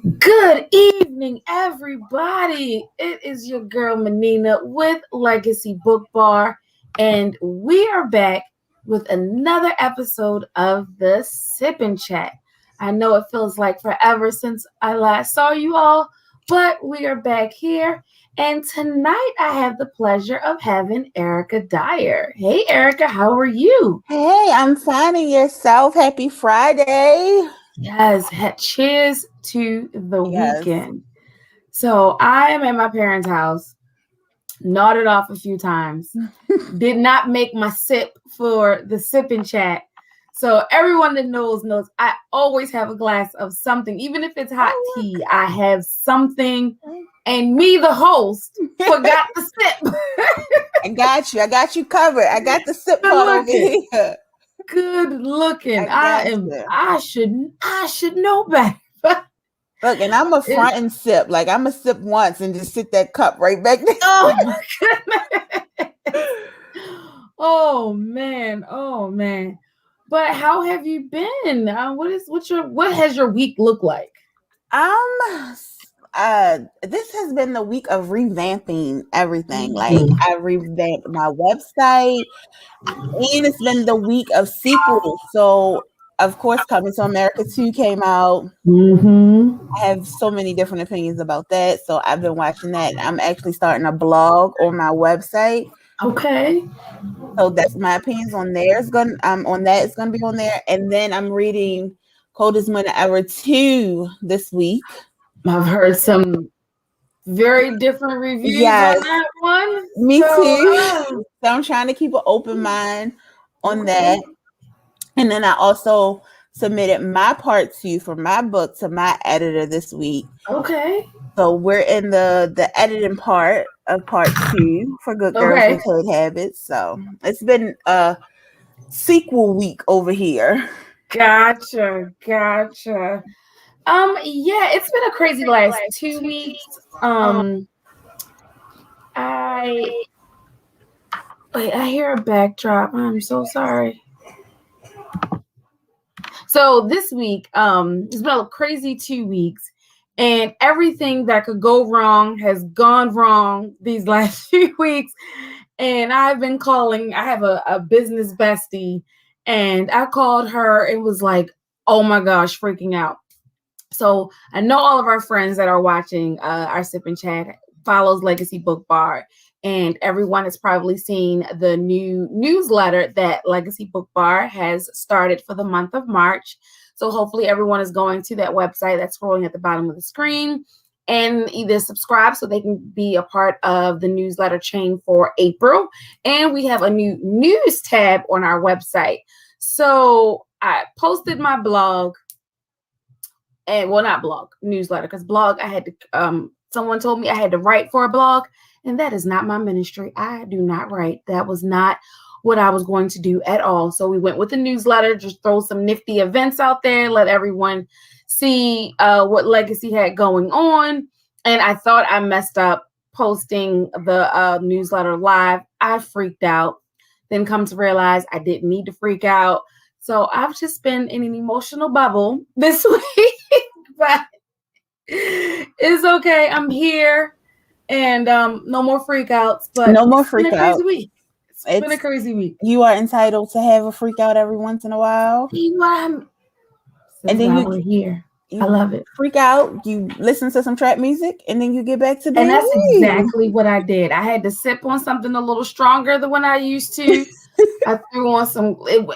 Good evening, everybody. It is your girl Menina with Legacy BookBar, and we are back with another episode of the Sip and Chat. I know it feels like forever since I last saw you all, but we are back here, and tonight I have the pleasure of having Erica Dyer. Hey, Erica, how are you? Hey, I'm finding yourself. Happy Friday. Yes, cheers to the Yes. weekend. So I am at my parents' house, nodded off a few times, did not make my sip for the sip and chat. So everyone that knows I always have a glass of something, even if it's hot tea. I have something, and me, the host, forgot the sip. I got you covered. I got the sip Good part over looking. here. Good looking. I I should know better. Look, and I'm a front and sip. Like I'm a sip once and just sit that cup right back there. Oh my goodness. Oh man. But how have you been? What has your week looked like? This has been the week of revamping everything. Like I revamped my website, and it's been the week of sequels. So of course, Coming to America 2 came out. I have so many different opinions about that. So I've been watching that. I'm actually starting a blog on my website. Okay. So that's my opinions on there. It's gonna be on there. And then I'm reading Coldest Winter Ever 2 this week. I've heard some very different reviews on that one. Me too. So I'm trying to keep an open mind on that. And then I also submitted my part 2 for my book to my editor this week. Okay. So we're in the editing part of part 2 for Good Girls with Good Habits. So it's been a sequel week over here. Gotcha. Yeah, it's been a crazy last 2 weeks. I hear a backdrop. I'm so sorry. So this week, it's been a crazy 2 weeks, and everything that could go wrong has gone wrong these last few weeks. And I've been calling. I have a business bestie, and I called her and was like, "Oh my gosh, freaking out." So I know all of our friends that are watching our Sip and Chat follows Legacy BookBar, and everyone has probably seen the new newsletter that Legacy BookBar has started for the month of March. So hopefully everyone is going to that website that's scrolling at the bottom of the screen and either subscribe so they can be a part of the newsletter chain for April. And we have a new news tab on our website. So I posted my blog. And not blog, newsletter, because blog I had to someone told me I had to write for a blog, and that is not my ministry. I do not write. That was not what I was going to do at all. So we went with the newsletter, just throw some nifty events out there, let everyone see what Legacy had going on. And I thought I messed up posting the newsletter live. I freaked out, then come to realize I didn't need to freak out. So I've just been in an emotional bubble this week, but it's okay. I'm here, and no more freakouts. But no more freakouts. It's been a crazy week. You are entitled to have a freak out every once in a while. And then we're here. I love it. Freak out, you listen to some trap music, and then you get back to bed. And that's exactly what I did. I had to sip on something a little stronger than when I used to. I threw on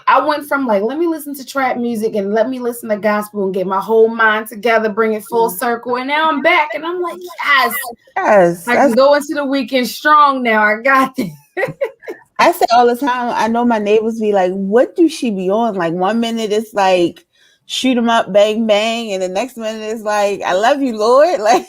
I went from like, let me listen to trap music and let me listen to gospel and get my whole mind together, bring it full circle. And now I'm back and I'm like, yes. I can go into the weekend strong now. I got this. I say all the time, I know my neighbors be like, what do she be on? Like 1 minute it's like, shoot 'em up, bang, bang. And the next minute it's like, I love you, Lord. Like,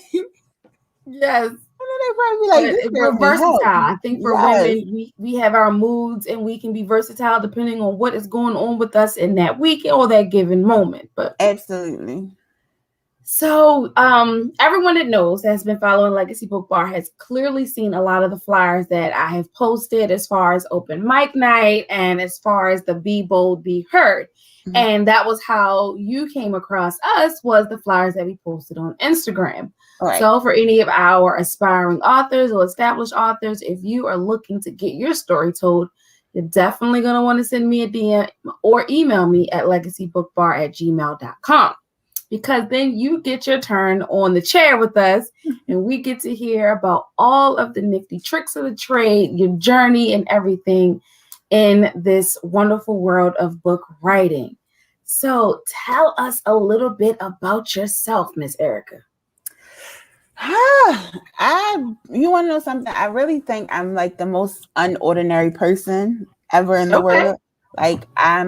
yes. They probably be like, we're versatile. I think for women, we have our moods and we can be versatile depending on what is going on with us in that week or that given moment. But absolutely. So everyone that knows that has been following Legacy BookBar has clearly seen a lot of the flyers that I have posted as far as open mic night and as far as the Be Bold, Be Heard. And that was how you came across us, was the flyers that we posted on Instagram. Right. So for any of our aspiring authors or established authors, if you are looking to get your story told, you're definitely going to want to send me a DM or email me at legacybookbar@gmail.com, because then you get your turn on the chair with us and we get to hear about all of the nifty tricks of the trade, your journey and everything in this wonderful world of book writing. So tell us a little bit about yourself, Miss Erica. You want to know something? I really think I'm like the most unordinary person ever in the world. Like I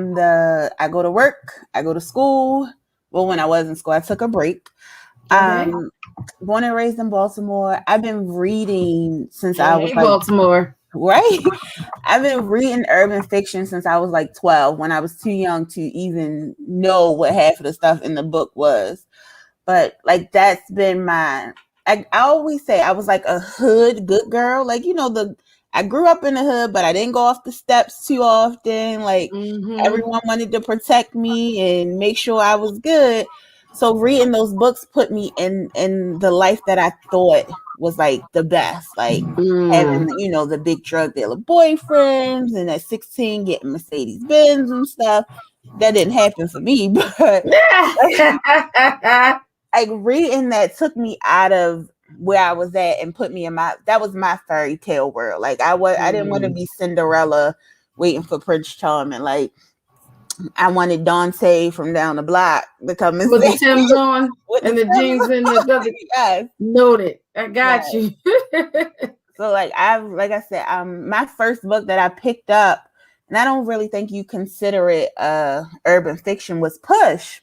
go to work, I go to school. Well, when I was in school, I took a break. Born and raised in Baltimore. I've been reading since I was like Baltimore. Right? I've been reading urban fiction since I was like 12, when I was too young to even know what half of the stuff in the book was. But like that's been my I always say I was like a hood good girl. Like, I grew up in the hood, but I didn't go off the steps too often. Like everyone wanted to protect me and make sure I was good. So reading those books put me in the life that I thought was like the best. Like having, the big drug dealer boyfriends, and at 16 getting Mercedes Benz and stuff. That didn't happen for me, but like reading that took me out of where I was at and put me in that was my fairy tale world. Like I didn't want to be Cinderella waiting for Prince Charming. Like I wanted Dante from down the block to come and with the Timbs on and the jeans and the other. Yes. Noted. I got you. So like I said, my first book that I picked up, and I don't really think you consider it urban fiction, was Push.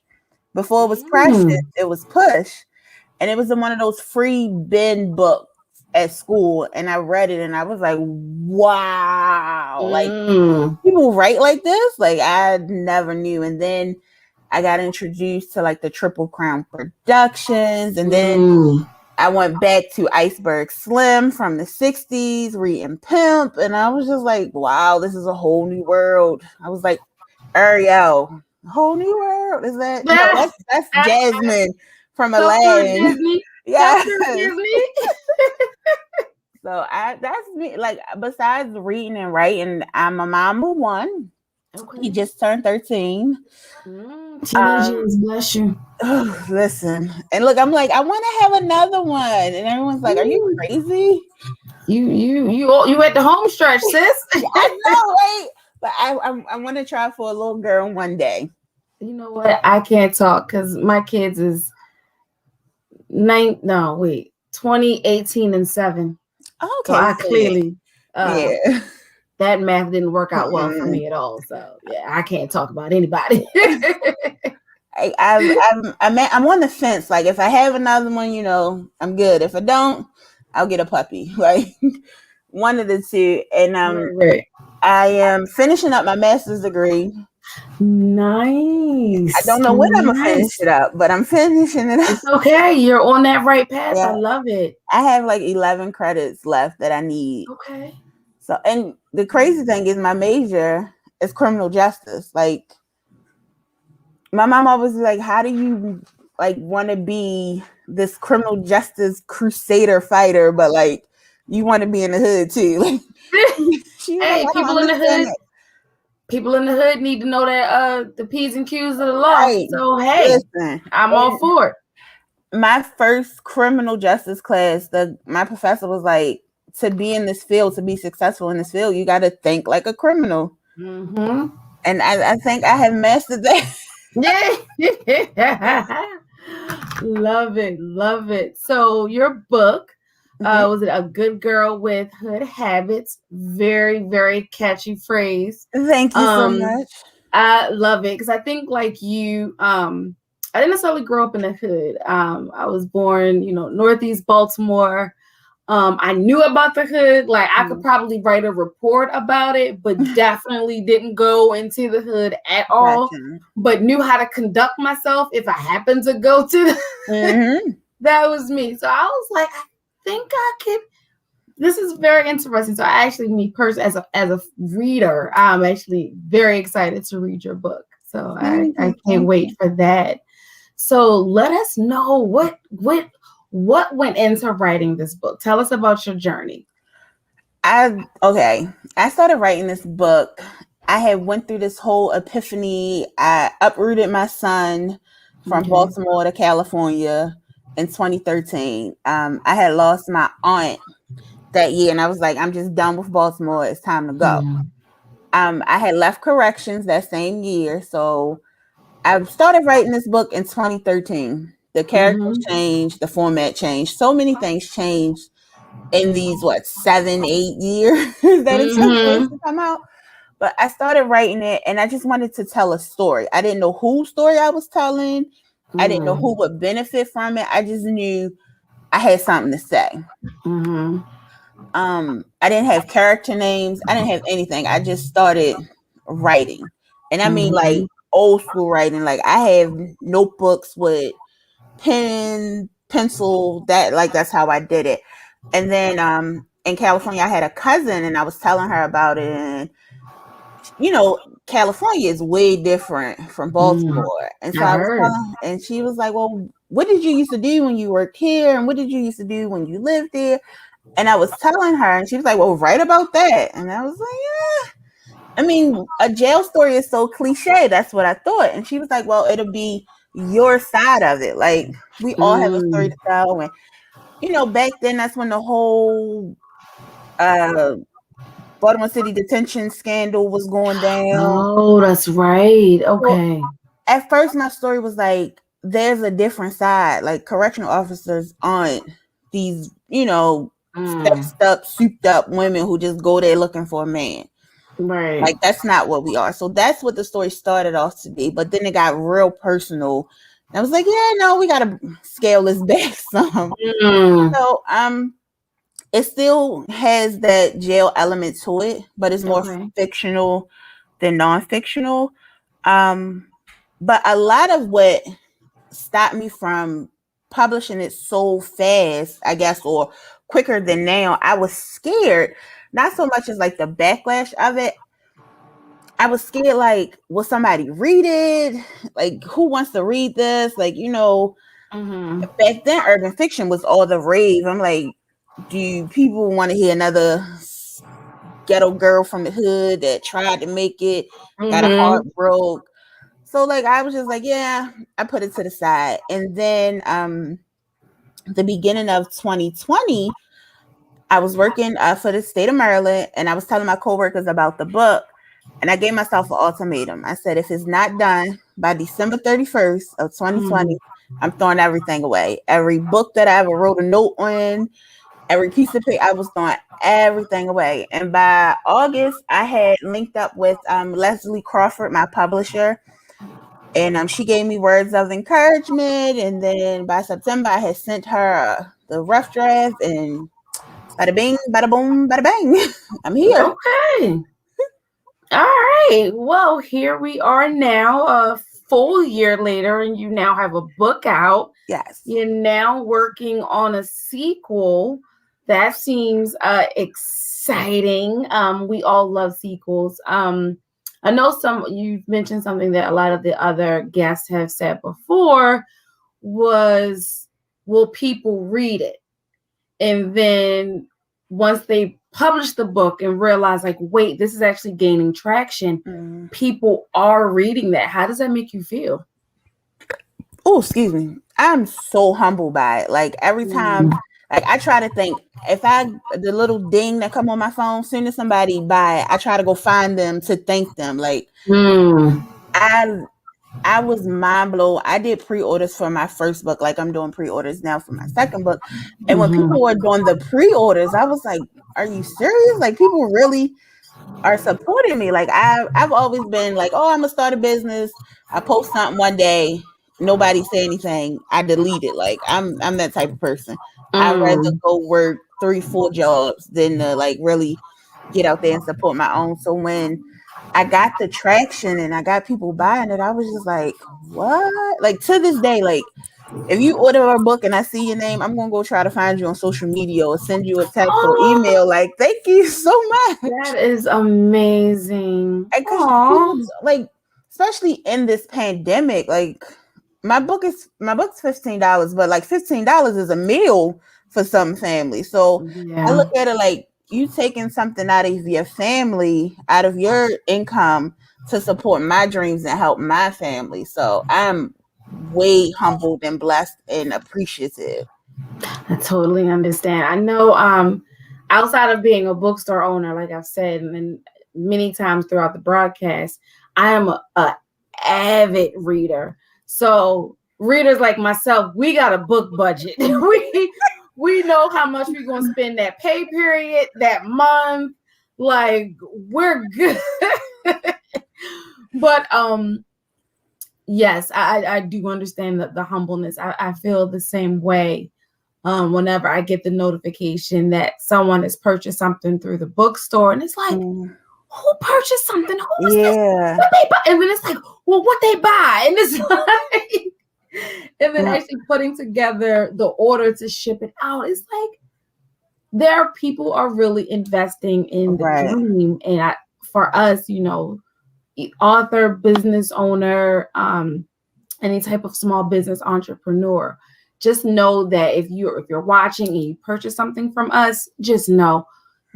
Before it was Precious, it was Push. And it was in one of those free bin books at school. And I read it and I was like, wow. Like people write like this? Like I never knew. And then I got introduced to like the Triple Crown Productions. And then I went back to Iceberg Slim from the 60s, reading Pimp. And I was just like, wow, this is a whole new world. I was like, Ariel, whole new world. Is that? No, that's Jasmine from Aladdin. Yeah. So that's me. Like besides reading and writing, I'm a mom of one. Okay. He just turned 13. Teenagers, bless you. Oh, listen, and look, I'm like, I want to have another one, and everyone's like, "Are you crazy? You at the home stretch, sis." I know, right? But I want to try for a little girl one day. You know what? I can't talk because my kids is 20, 18, and 7. Okay, so I clearly that math didn't work out well for me at all. So yeah, I can't talk about anybody. I'm on the fence. Like if I have another one, I'm good. If I don't, I'll get a puppy. Like one of the two. And I am finishing up my master's degree. Nice. I don't know when I'm gonna finish it up, but I'm finishing it up. It's okay. You're on that right path. Yeah. I love it. I have like 11 credits left that I need. Okay. So, and the crazy thing is my major is criminal justice. Like my mom always was like, how do you like want to be this criminal justice crusader fighter, but like you want to be in the hood too? Like, hey, people in the hood. People in the hood need to know that the P's and Q's of the law. Right. So hey, listen, I'm all for it. My first criminal justice class, my professor was like, to be in this field, to be successful in this field, you got to think like a criminal. And I think I have mastered that. Love it. So your book, was it A Good Girl with Hood Habits? Very, very catchy phrase. Thank you so much. I love it because I think like you, I didn't necessarily grow up in the hood. I was born, Northeast Baltimore. I knew about the hood. Like I could probably write a report about it, but definitely didn't go into the hood at all. But knew how to conduct myself if I happened to go to the That was me. So I was like, I think I could. This is very interesting. So I actually, me personally, as a reader, I'm actually very excited to read your book. So Thank I you. can't Thank wait you. for that. So let us know what went into writing this book. Tell us about your journey. I started writing this book. I had went through this whole epiphany. I uprooted my son from Okay. Baltimore to California in 2013. I had lost my aunt that year, and I was like, I'm just done with Baltimore. It's time to go. Mm-hmm. I had left corrections that same year, so I started writing this book in 2013. The characters Mm-hmm. changed, the format changed, so many things changed in these 7, 8 years that it took for it Mm-hmm. to come out. But I started writing it, and I just wanted to tell a story. I didn't know whose story I was telling. I didn't know who would benefit from it. I just knew I had something to say. Mm-hmm. I didn't have character names. I didn't have anything. I just started writing. And I mean like Mm-hmm. old school writing. Like I have notebooks with pen, pencil, that's how I did it. And then in California I had a cousin and I was telling her about it, and California is way different from Mm-hmm. Baltimore. And so I I was heard. telling, and she was like, "Well, what did you used to do when you worked here? And what did you used to do when you lived there?" And I was telling her, and she was like, "Well, write about that." And I was like, "Yeah." I mean, a jail story is so cliche. That's what I thought. And she was like, "Well, it'll be your side of it. Like we all have a story Mm. to tell." And back then, that's when the whole uh, Baltimore City detention scandal was going down. Oh, that's right. So Okay. at first, my story was like, "There's a different side. Like correctional officers aren't these, Mm. sexed up, souped up women who just go there looking for a man. Right. Like that's not what we are." So that's what the story started off to be. But then it got real personal. And I was like, "Yeah, no, we gotta scale this back some." Mm. So it still has that jail element to it, but it's more Okay. fictional than non-fictional. Um, but a lot of what stopped me from publishing it so fast, I guess, or quicker than now, I was scared. Not so much as like the backlash of it. I was scared, like, will somebody read it? Like, who wants to read this? Like, Mm-hmm. back then, urban fiction was all the rave. I'm like, do people want to hear another ghetto girl from the hood that tried to make it, got a Mm-hmm. heart broke? So, like, I was just like, yeah, I put it to the side. And then, the beginning of 2020, I was working for the state of Maryland, and I was telling my coworkers about the book, and I gave myself an ultimatum. I said, if it's not done by December 31st of 2020, I'm throwing everything away. Every book that I ever wrote a note on, every piece of paper, I was throwing everything away. And by August, I had linked up with Leslie Crawford, my publisher, and she gave me words of encouragement. And then by September, I had sent her the rough draft, and bada bing, bada boom, bada bang. I'm here. Okay. All right. Well, here we are now, a full year later, and you now have a book out. Yes. You're now working on a sequel. That seems exciting. We all love sequels. I know you've mentioned something that a lot of the other guests have said before was, will people read it? And then once they publish the book and realize, like, wait, this is actually gaining traction, people are reading that. How does that make you feel? Oh, excuse me. I'm so humbled by it. Like every time, like I try to think, if the little ding that come on my phone, soon as somebody buy it, I try to go find them to thank them. Like I was mind blown. I did pre-orders for my first book. Like I'm doing pre-orders now for my second book. And when people were doing the pre-orders, I was like, are you serious? Like people really are supporting me. Like I've always been like, oh, I'm gonna start a business. I post something one day, nobody say anything, I delete it. Like I'm that type of person. I'd rather go work 3-4 jobs than to like really get out there and support my own. So when I got the traction and I got people buying it, I was just like, what? Like to this day, like if you order a book and I see your name, I'm gonna go try to find you on social media or send you a text or email. Like, thank you so much. That is amazing. Because Aww. people like especially in this pandemic, like my book's $15, but like $15 is a meal for some families. So I look at it like you taking something out of your family, out of your income to support my dreams and help my family. So I'm way humbled and blessed and appreciative. I totally understand. I know outside of being a bookstore owner, like I've said, and many times throughout the broadcast, I am a avid reader. So readers like myself, we got a book budget. we know how much we're gonna spend that pay period, that month. Like we're good. But yes, I do understand the humbleness. I feel the same way. Whenever I get the notification that someone has purchased something through the bookstore, and it's like, who purchased something? Who was this? What they buy? And then it's like, well, what they buy? And it's like, and then actually putting together the order to ship it out. It's like, there are people are really investing in the dream. And for us, you know, author, business owner, any type of small business entrepreneur, just know that if you're watching and you purchase something from us, just know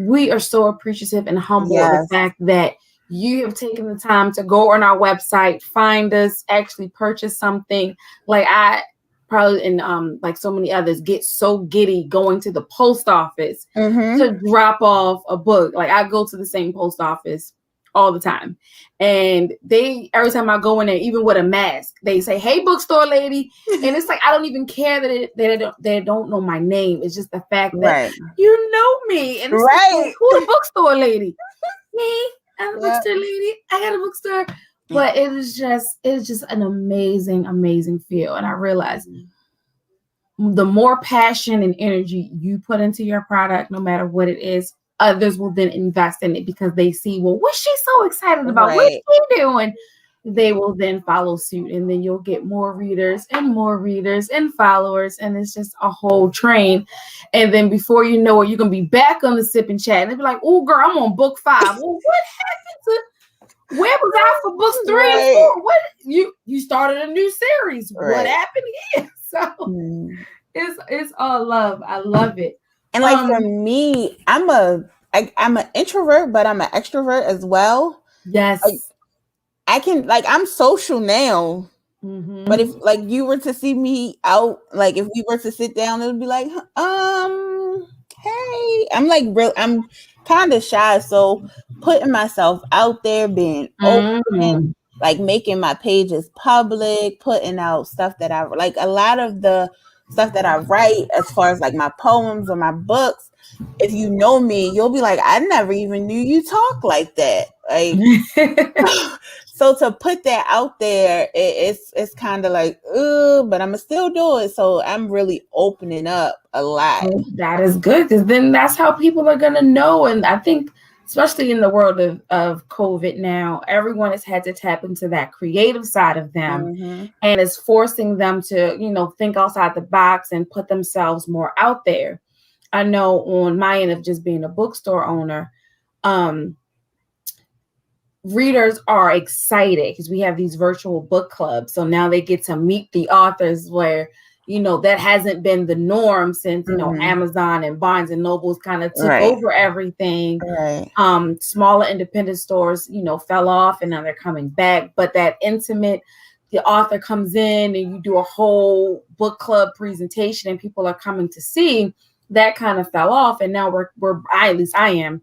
we are so appreciative and humble of the fact that you have taken the time to go on our website, find us, actually purchase something. Like I probably and like so many others get so giddy going to the post office to drop off a book. Like I go to the same post office all the time, and every time I go in there, even with a mask, they say, "Hey, bookstore lady," and it's like I don't even care that they don't know my name. It's just the fact that you know me, and it's like, who the bookstore lady? Me, I'm the bookstore lady. I got a bookstore, but it's just an amazing feel, and I realize the more passion and energy you put into your product, no matter what it is, others will then invest in it because they see, well, what's she so excited about? What's she doing? They will then follow suit, and then you'll get more readers and followers, and it's just a whole train. And then before you know it, you're gonna be back on the Sip and Chat, and they'll be like, "Oh, girl, I'm on book 5. Well, what happened to? Where was I for books 3 and 4? What you started a new series? What happened here?" So it's all love. I love it. And like for me, I'm an introvert, but I'm an extrovert as well. Yes. I can, like, I'm social now, but if like you were to see me out, like if we were to sit down, it would be like, hey, I'm kind of shy. So putting myself out there, being open, like making my pages public, putting out stuff that I like, a lot of the stuff that I write as far as like my poems or my books, if you know me, you'll be like, I never even knew you talk like that. Like, so to put that out there, it's kind of like, but I'm gonna still do it. So I'm really opening up a lot. That is good, because then that's how people are gonna know. And I think, especially in the world of COVID now, everyone has had to tap into that creative side of them, and it's forcing them to, you know, think outside the box and put themselves more out there. I know on my end of just being a bookstore owner, readers are excited because we have these virtual book clubs. So now they get to meet the authors where, you know, that hasn't been the norm since, you know, Amazon and Barnes and Nobles kind of took over everything. Smaller independent stores, you know, fell off, and now they're coming back. But that intimate, the author comes in and you do a whole book club presentation and people are coming to see, that kind of fell off. And now at least I am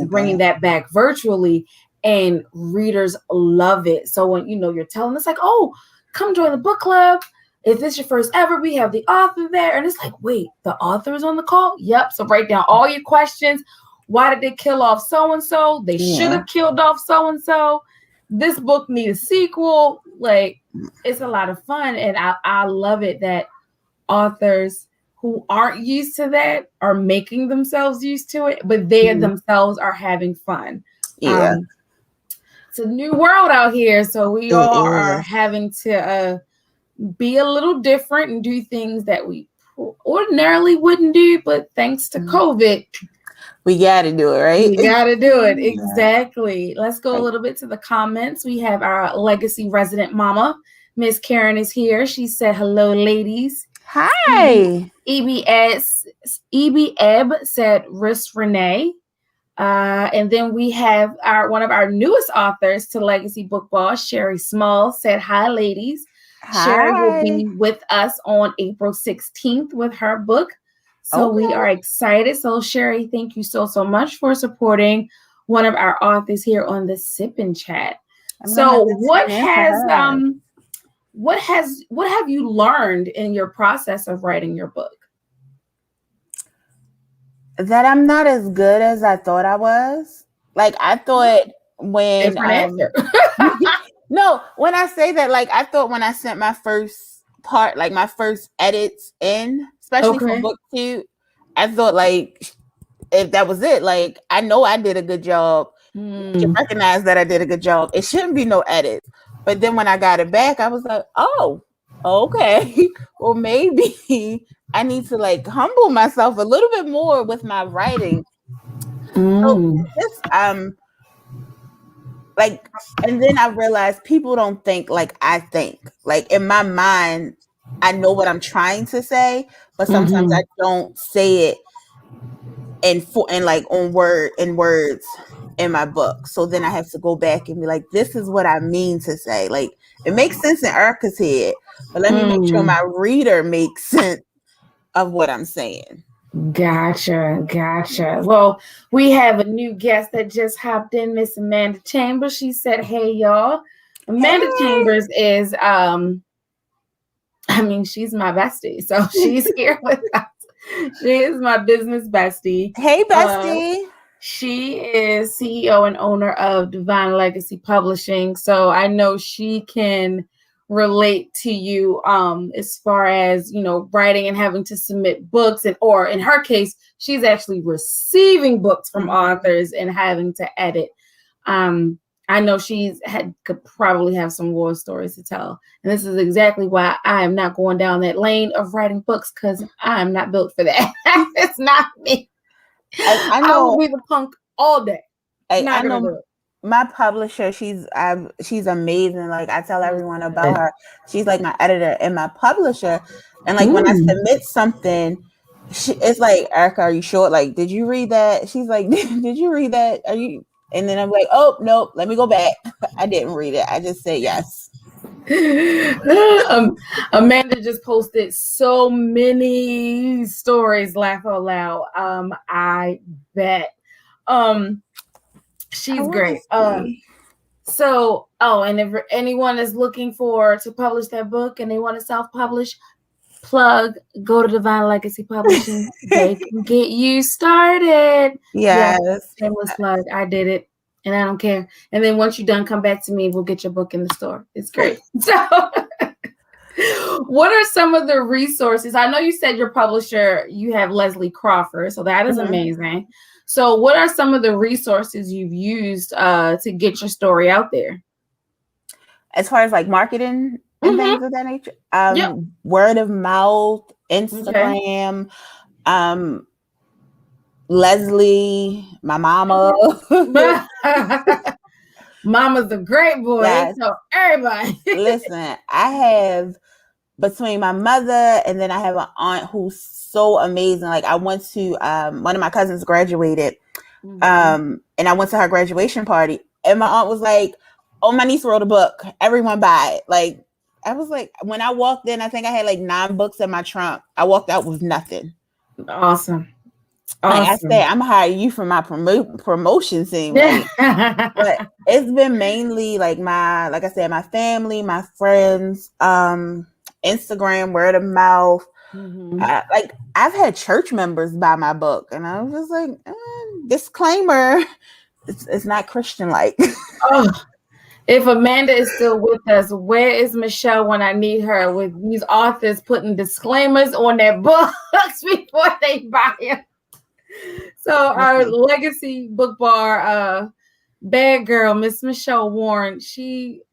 bringing that back virtually, and readers love it. So when, you know, you're telling us like, oh, come join the book club. If this is your first ever, we have the author there. And it's like, wait, the author is on the call? Yep. So write down all your questions. Why did they kill off so-and-so? They should have killed off so-and-so. This book needs a sequel. Like, it's a lot of fun. And I love it that authors who aren't used to that are making themselves used to it, but they themselves are having fun. It's a new world out here. So we all are having to be a little different and do things that we ordinarily wouldn't do, but thanks to COVID, We gotta do it, right? We gotta do it. Exactly. Let's go a little bit to the comments. We have our legacy resident mama, Miss Karen, is here. She said, "Hello, ladies." Hi. EB said, "Riss Renee." And then we have one of our newest authors to Legacy BookBar, Sherry Small, said, "Hi, ladies." Hi. Sherry will be with us on April 16th with her book. So we are excited. So Sherry, thank you so much for supporting one of our authors here on the Sip and Chat. So what have you learned in your process of writing your book? That I'm not as good as I thought I was. Like I thought when no, when I say that, like I thought when I sent my first part, like my first edits in, especially for book 2, I thought like if that was it, like I know I did a good job. To recognize that I did a good job. It shouldn't be no edits. But then when I got it back, I was like, oh, okay. Well, maybe I need to like humble myself a little bit more with my writing. So this like, and then I realized people don't think like I think. Like in my mind, I know what I'm trying to say, but sometimes I don't say it in like in words in my book. So then I have to go back and be like, this is what I mean to say. Like it makes sense in Erica's head, but let me make sure my reader makes sense of what I'm saying. Gotcha. Well, we have a new guest that just hopped in, Miss Amanda Chambers. She said, "Hey, y'all." Amanda Chambers is, she's my bestie. So she's here with us. She is my business bestie. Hey, bestie. She is CEO and owner of Divine Legacy Publishing. So I know she can relate to you as far as, writing and having to submit books, or in her case, she's actually receiving books from authors and having to edit. I know could probably have some war stories to tell. And this is exactly why I am not going down that lane of writing books, because I'm not built for that. It's not me. I know. I will be the punk all day. I know my publisher, she's amazing. Like I tell everyone about her. She's like my editor and my publisher. And like when I submit something, it's like, "Erica, are you sure? Like, did you read that?" She's like, "Did you read that? Are you?" And then I'm like, "Oh, nope, let me go back. I didn't read it. I just said yes." Amanda just posted so many stories, laugh out loud. I bet. She's great. And if anyone is looking to publish their book and they want to self-publish, go to Divine Legacy Publishing. They can get you started. Yes. Shameless plug. I did it. And I don't care. And then once you're done, come back to me. We'll get your book in the store. It's great. So what are some of the resources? I know you said your publisher, you have Leslie Crawford. So that is amazing. So what are some of the resources you've used to get your story out there? As far as like marketing and things of that nature? Word of mouth, Instagram, Leslie, my mama. Mama's a great boy. Yes. So everybody. Listen, I have between my mother and then I have an aunt who's so amazing. Like I went to one of my cousins graduated, and I went to her graduation party, and my aunt was like, "Oh, my niece wrote a book. Everyone buy it." Like I was like, when I walked in, I think I had like 9 books in my trunk. I walked out with nothing. Awesome. Like I said, I'm hiring you for my promotion scene, right? But it's been mainly like like I said, my family, my friends, Instagram, word of mouth. Like I've had church members buy my book, and I was just like, disclaimer, it's not Christian-like. If Amanda is still with us, where is Michelle when I need her with these authors putting disclaimers on their books before they buy them? So our legacy BookBar bad girl, Miss Michelle Warren,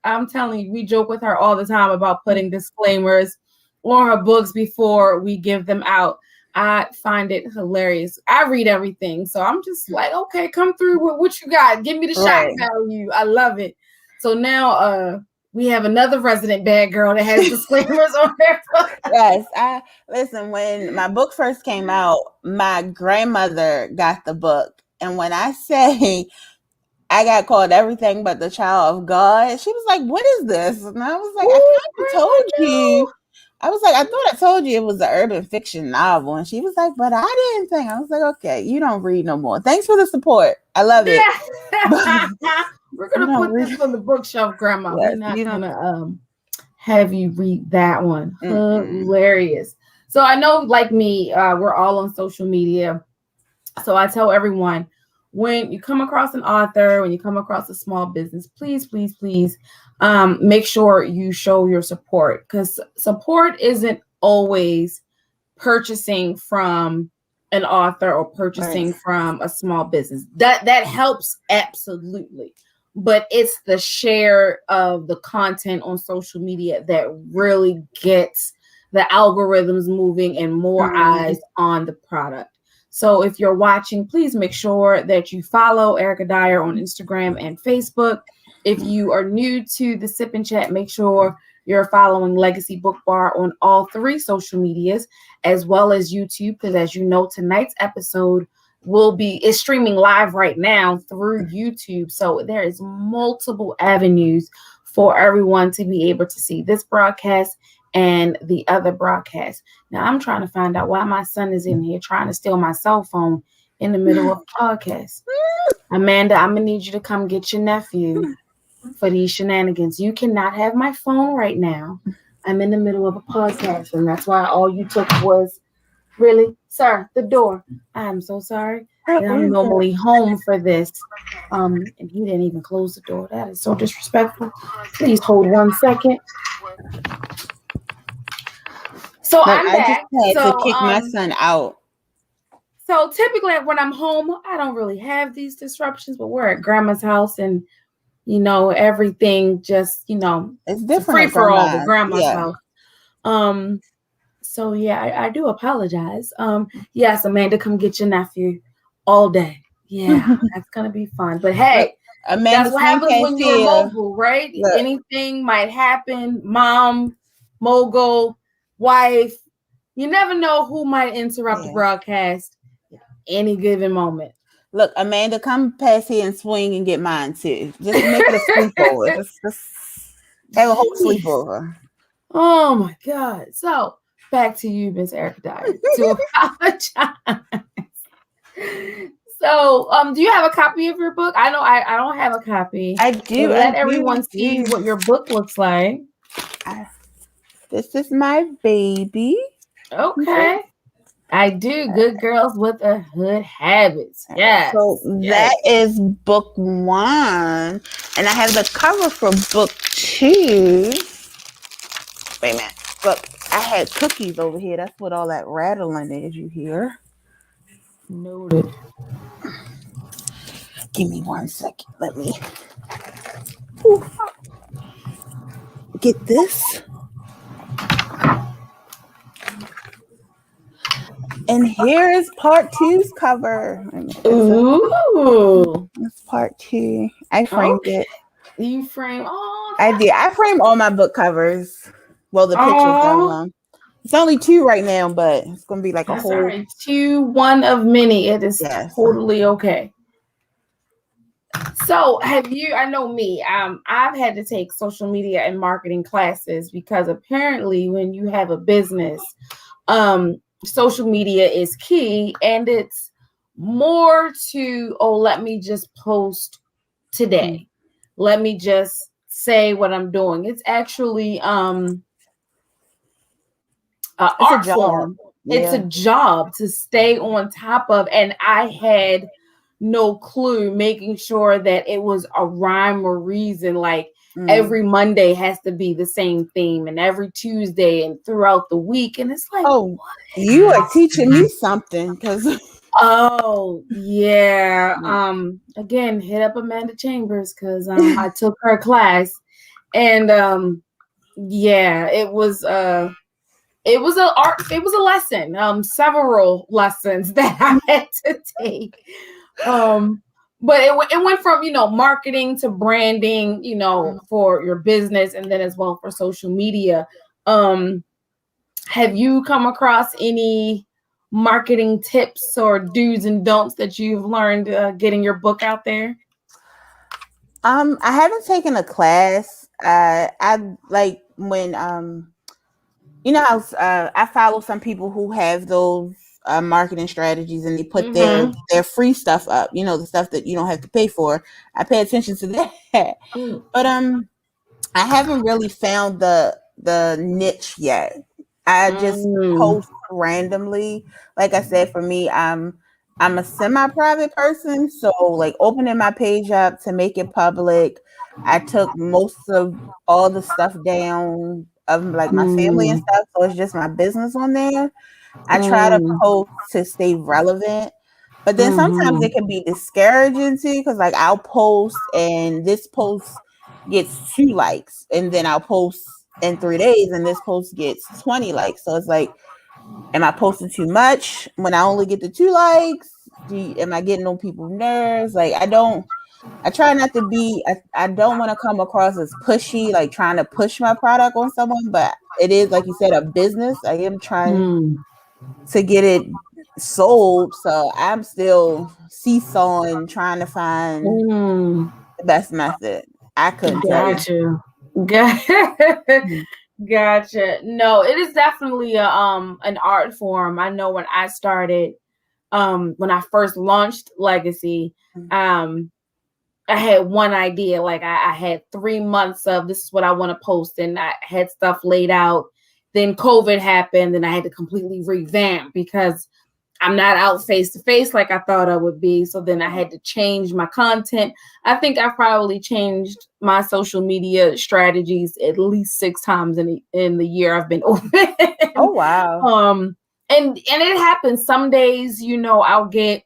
I'm telling you, we joke with her all the time about putting disclaimers on her books before we give them out. I find it hilarious. I read everything. So I'm just like, okay, come through with what you got. Give me the shock value. I love it. So now we have another resident bad girl that has disclaimers on their book. Yes. Listen, when my book first came out, my grandmother got the book. And when I say I got called everything but the child of God, she was like, what is this? And I was like, I kind of told you. I was like, I thought I told you it was an urban fiction novel. And she was like, but I didn't think. I was like, okay, you don't read no more. Thanks for the support. I love it. We're going to put this on the bookshelf, Grandma. Yes, We're not going to have you read that one. Hilarious. So I know, like me, we're all on social media. So I tell everyone, when you come across an author, when you come across a small business, please, please, please make sure you show your support, because support isn't always purchasing from an author or purchasing from a small business. That helps, absolutely. But it's the share of the content on social media that really gets the algorithms moving and more eyes on the product. So if you're watching, please make sure that you follow Erica Dyer on Instagram and Facebook. If you are new to the Sip and Chat, make sure you're following Legacy BookBar on all 3 social medias, as well as YouTube, because as you know, tonight's episode is streaming live right now through YouTube. So there is multiple avenues for everyone to be able to see this broadcast and the other broadcast. Now I'm trying to find out why my son is in here trying to steal my cell phone in the middle of a podcast. Amanda, I'm gonna need you to come get your nephew for these shenanigans. You cannot have my phone right now. I'm in the middle of a podcast, and that's why all you took was, really, sir, the door. I'm so sorry. I'm normally home for this. And he didn't even close the door. That is so disrespectful. Please hold 1 second. So I'm back. I just had to kick my son out. So typically when I'm home, I don't really have these disruptions, but we're at Grandma's house, and everything just, it's different. Free for all at Grandma's house. So yeah, I do apologize. Yes, Amanda, come get your nephew all day. Yeah, that's gonna be fun. But hey, that's what happens when you're mobile, right? Look. Anything might happen. Mom, mogul, wife. You never know who might interrupt the broadcast any given moment. Look, Amanda, come past here and swing and get mine too. Just make it a sleepover. just have a whole sleepover. Oh my God. So back to you, Miss Erica Dyer, to apologize. So, do you have a copy of your book? I know I don't have a copy. I do. Let everyone see what your book looks like. This is my baby. Okay. I do. Good Girls with a Hood Habits. Yes. So that is book 1. And I have the cover for book 2. Wait a minute. Look, I had cookies over here. That's what all that rattling is you hear. Noted. Give me 1 second. Let me get this. And here is part 2's cover. Ooh. It's part 2. I framed it. You frame? Oh, I did. I frame all my book covers. Well, the pictures going on. It's only 2 right now, but it's going to be like a whole. Right. 2, one of many. It is totally okay. So I know me, I've had to take social media and marketing classes, because apparently when you have a business, social media is key, and it's more to, let me just post today. Let me just say what I'm doing. It's actually art form. Yeah. It's a job to stay on top of, and I had no clue, making sure that it was a rhyme or reason. Like every Monday has to be the same theme, and every Tuesday and throughout the week. And it's like, what? You are teaching me something, because. Oh yeah. Again, hit up Amanda Chambers, because I took her class, and it was it was a lesson, several lessons that I had to take. But it went from, marketing to branding, for your business, and then as well for social media. Have you come across any marketing tips or do's and don'ts that you've learned getting your book out there? I haven't taken a class. I like when I follow some people who have those marketing strategies, and they put their free stuff up. The stuff that you don't have to pay for. I pay attention to that, but I haven't really found the niche yet. I just post randomly. Like I said, for me, I'm a semi-private person, so like opening my page up to make it public, I took most of all the stuff down of like my family and stuff, so it's just my business on there. I try to post to stay relevant, but then sometimes it can be discouraging too, because like I'll post and this post gets 2 likes, and then I'll post in 3 days and this post gets 20 likes. So it's like, am I posting too much when I only get the 2 likes? Am I getting on people's nerves? Like I try not to be, I don't want to come across as pushy, like trying to push my product on someone, but it is, like you said, a business. I am trying to get it sold. So I'm still seesawing, trying to find the best method. I couldn't tell you. Gotcha. No, it is definitely an art form. I know when I started, when I first launched Legacy, I had one idea. Like I had 3 months of this is what I want to post, and I had stuff laid out. Then COVID happened, and I had to completely revamp because I'm not out face to face like I thought I would be. So then I had to change my content. I think I've probably changed my social media strategies at least 6 times in the year I've been open. Oh wow. And it happens. Some days, I'll get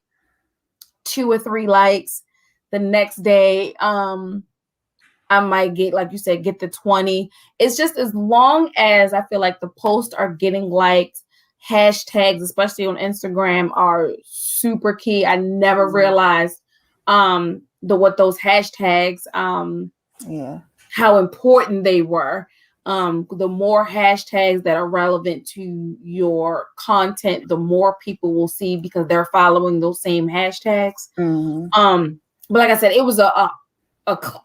2 or 3 likes. The next day, I might get, like you said, get the 20. It's just as long as I feel like the posts are getting liked. Hashtags, especially on Instagram, are super key. I never realized what those hashtags, how important they were. The more hashtags that are relevant to your content, the more people will see because they're following those same hashtags. But like I said, it was a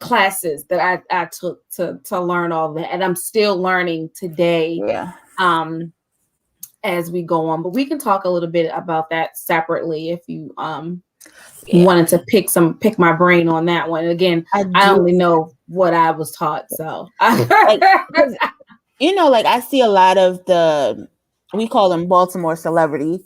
classes that I took to learn all that, and I'm still learning today. As we go on, but we can talk a little bit about that separately if you wanted to pick my brain on that one. Again, I only know what I was taught, so like I see a lot of we call them Baltimore celebrities,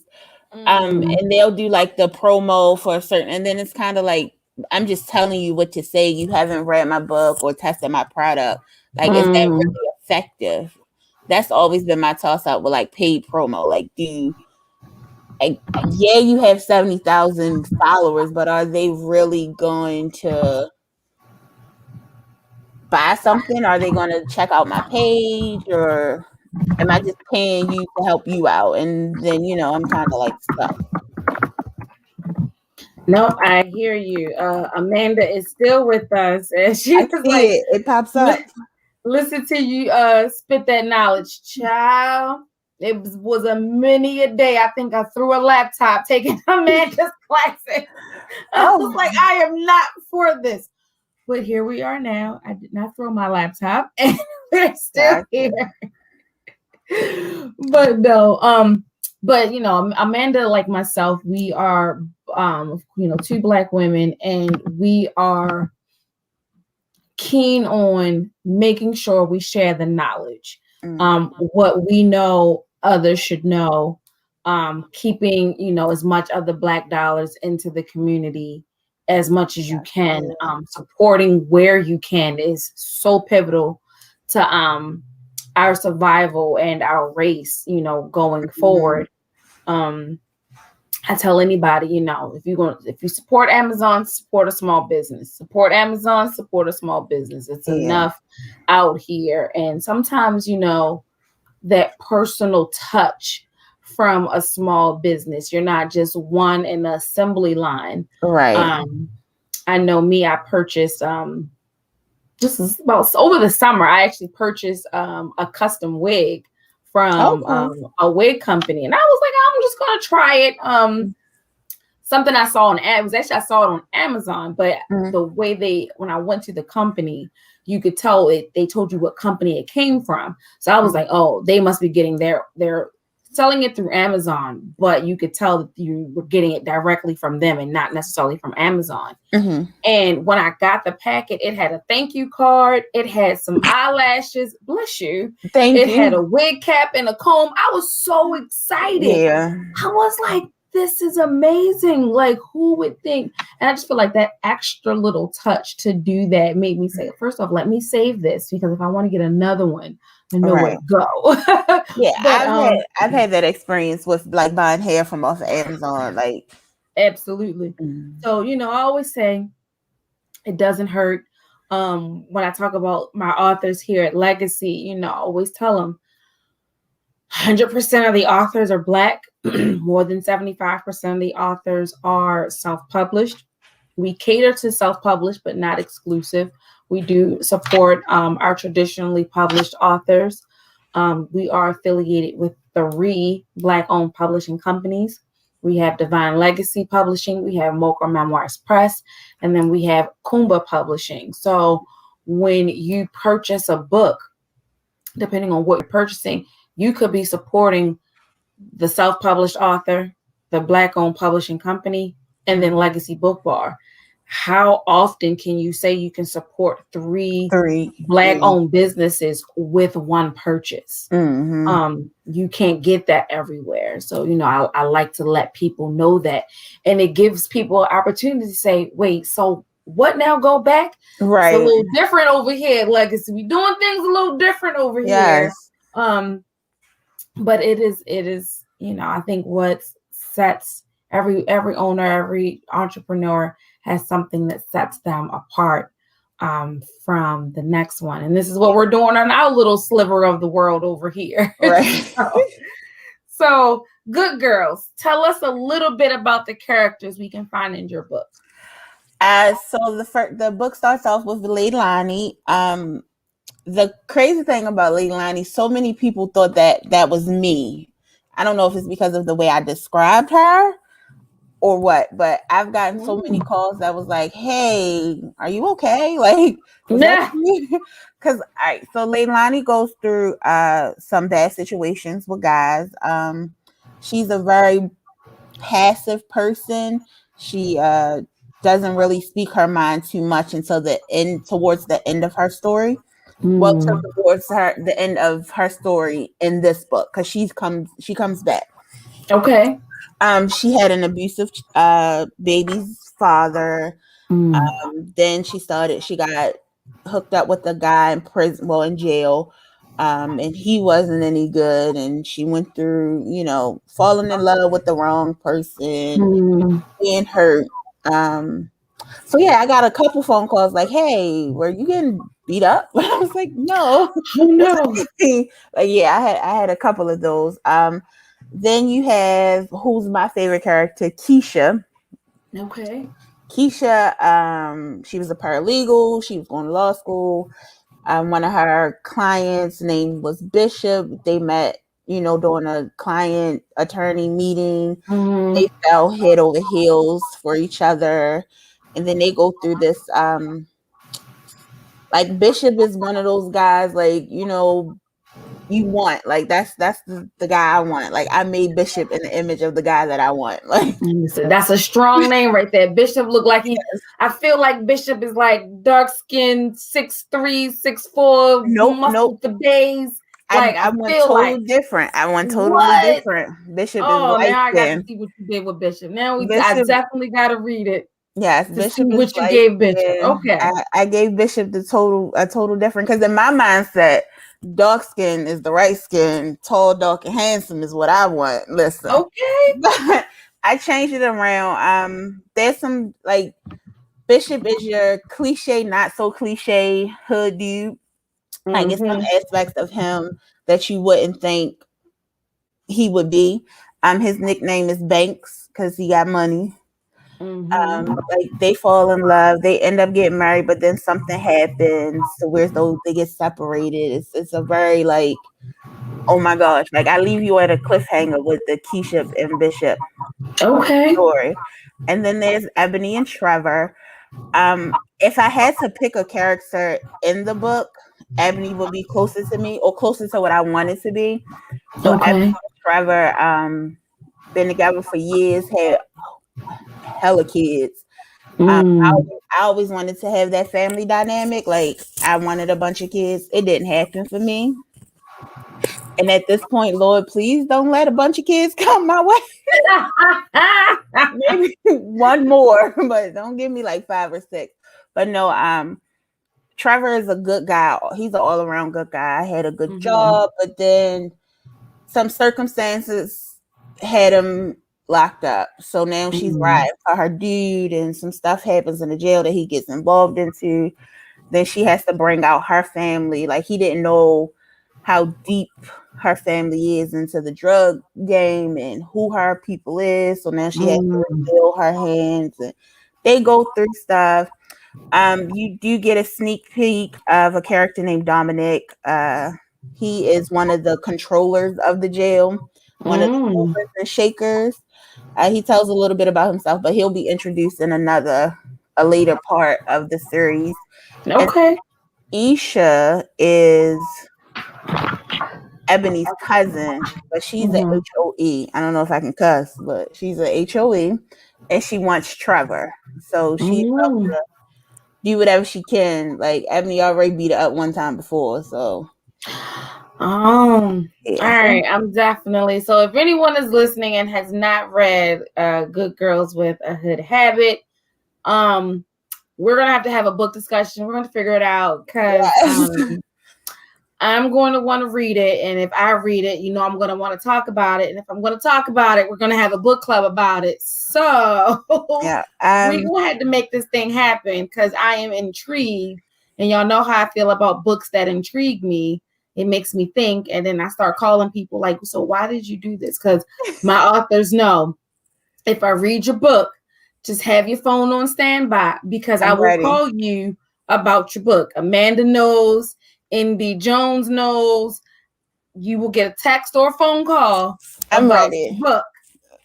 and they'll do like the promo for a certain, and then it's kind of like, I'm just telling you what to say. You haven't read my book or tested my product. Like, is that really effective? That's always been my toss out with like paid promo. Like, you have 70,000 followers, but are they really going to buy something? Are they going to check out my page, or am I just paying you to help you out? And then, I'm kind of like stuck. No, I hear you. Amanda is still with us, and she was like, it pops up. Listen to you spit that knowledge, child. It was a many a day. I think I threw a laptop taking Amanda's classes. I was like, I am not for this. But here we are now. I did not throw my laptop, and we're still here. But no, Amanda, like myself, we are 2 Black women, and we are keen on making sure we share the knowledge. What we know, others should know. Keeping, as much of the Black dollars into the community as much as you can. Supporting where you can is so pivotal to our survival and our race, going forward. I tell anybody, if you support Amazon, support a small business. Support Amazon, support a small business. It's enough out here. And sometimes, that personal touch from a small business. You're not just one in the assembly line. Right. I know me, I purchased just about over the summer, I actually purchased a custom wig from a wig company. And I was like, I'm just gonna try it. Something I saw on it was actually I saw it on Amazon, but the way when I went to the company, you could tell they told you what company it came from. So I was like, oh, they must be getting their selling it through Amazon, but you could tell that you were getting it directly from them and not necessarily from Amazon. And when I got the packet, it had a thank you card. It had some eyelashes. Bless you. It had a wig cap and a comb. I was so excited. Yeah. I was like, this is amazing. Like, who would think? And I just feel like that extra little touch to do that made me say, first off, let me save this, because if I want to get another one, I know where to go. Yeah, but, I've had that experience with like buying hair from off of Amazon. Like, absolutely. So, I always say it doesn't hurt. When I talk about my authors here at Legacy, I always tell them 100% of the authors are Black. More than 75% of the authors are self-published. We cater to self-published, but not exclusive. We do support our traditionally published authors. We are affiliated with 3 Black-owned publishing companies. We have Divine Legacy Publishing, we have Mocha Memoirs Press, and then we have Kumba Publishing. So when you purchase a book, depending on what you're purchasing, you could be supporting the self-published author, the Black-owned publishing company, and then Legacy BookBar. How often can you say you can support 3 Black-owned businesses with one purchase? You can't get that everywhere. So, I like to let people know that. And it gives people an opportunity to say, wait, so what now? Go back? Right. It's a little different over here at Legacy. We're doing things a little different over here. But it is, I think what sets every owner, every entrepreneur has something that sets them apart from the next one. And this is what we're doing on our little sliver of the world over here. Right. So, good girls, tell us a little bit about the characters we can find in your book. So the book starts off with Leilani. The crazy thing about Leilani, so many people thought that was me. I don't know if it's because of the way I described her or what, but I've gotten so many calls that was like, hey, are you okay? Like, because so Leilani goes through some bad situations with guys. She's a very passive person. She doesn't really speak her mind too much until towards the end of her story. Well, towards the end of her story in this book, because she comes back. Okay. She had an abusive baby's father. Then she got hooked up with a guy in prison, in jail, and he wasn't any good. And she went through, falling in love with the wrong person, being hurt. So yeah, I got a couple phone calls like, "Hey, were you getting beat up?" I was like, "No, no." Like, yeah, I had a couple of those. Then you have who's my favorite character, Keisha. Okay. Keisha, she was a paralegal. She was going to law school. One of her clients' name was Bishop. They met, during a client attorney meeting. They fell head over heels for each other. And then they go through this, like Bishop is one of those guys, like, you want, like, that's the guy I want. Like, I made Bishop in the image of the guy that I want. Like, that's a strong name right there. Bishop looked like I feel like Bishop is like dark skinned, 6'3", 6'4", muscle for days. Like, I want totally different. I want totally different. Bishop is light now I got skin. to see what you did with Bishop. Now I definitely got to read it. Yes, Bishop is what you gave Bishop. Okay, I gave Bishop a total different, because in my mindset, dark skin is the right skin, tall, dark, and handsome is what I want. Listen, okay. I changed it around. There's some, like, Bishop is your cliche, not so cliche hood dude. Like, it's some aspects of him that you wouldn't think he would be. His nickname is Banks because he got money. Like they fall in love, they end up getting married, but then something happens to where they get separated. It's a very like, oh my gosh, like I leave you at a cliffhanger with the Keisha and Bishop story. And then there's Ebony and Trevor. If I had to pick a character in the book, Ebony would be closer to me or closer to what I want it to be. So Ebony and Trevor, been together for years, had hella kids. I always wanted to have that family dynamic. Like I wanted a bunch of kids. It didn't happen for me. And at this point, Lord, please don't let a bunch of kids come my way. Maybe one more, but don't give me like 5 or 6. But no, Trevor is a good guy. He's an all around good guy. I had a good job, but then some circumstances had him locked up. So now she's riding for her dude, and some stuff happens in the jail that he gets involved into. Then she has to bring out her family. Like he didn't know how deep her family is into the drug game and who her people is. So now she has to reveal her hands, and they go through stuff. You do get a sneak peek of a character named Dominic. He is one of the controllers of the jail, one of the movers and shakers. He tells a little bit about himself, but he'll be introduced in a later part of the series. Okay. And Isha is Ebony's cousin, but she's a HOE. I don't know if I can cuss, but she's a HOE, and she wants Trevor. So she's about to do whatever she can. Like Ebony already beat her up one time before, so. All right, I'm definitely. So if anyone is listening and has not read Good Girls with a Hood Habit, we're gonna have a book discussion. We're gonna figure it out because I'm going to want to read it, and if I read it, I'm going to want to talk about it, and if I'm going to talk about it, we're going to have a book club about it. So we're going to have to make this thing happen because I am intrigued, and y'all know how I feel about books that intrigue me. It makes me think, and then I start calling people like, so why did you do this? Because my authors know if I read your book, just have your phone on standby because I will call you about your book. Amanda knows. Indy Jones knows. You will get a text or a phone call about the book.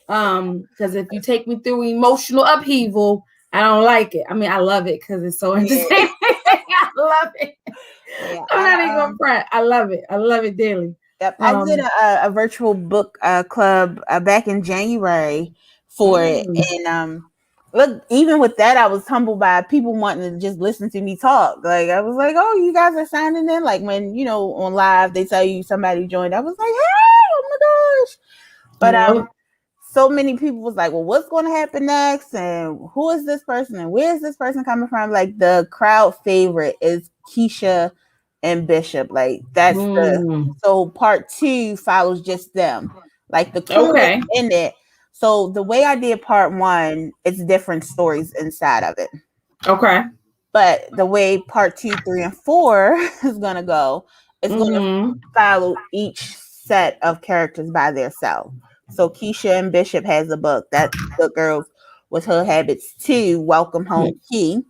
Because if you take me through emotional upheaval, I don't like it. I mean, I love it because it's so entertaining. I love it. Yeah, I'm not even gonna front. I love it. I love it dearly. Yep. I did a virtual book club back in January for it, and look, even with that, I was humbled by people wanting to just listen to me talk. Like I was like, "Oh, you guys are signing in." Like when on live they tell you somebody joined, I was like, "Hey, oh my gosh!" But so many people was like, "Well, what's going to happen next? And who is this person? And where is this person coming from?" Like the crowd favorite is Keisha and Bishop. Like that's so part 2 follows just them. Like the crew is in it. So the way I did part 1, it's different stories inside of it. Okay. But the way part 2, 3, and 4 is gonna go, it's gonna follow each set of characters by themselves. So Keisha and Bishop has a book. That's Good Girls with Hood Habits 2, Welcome Home Key.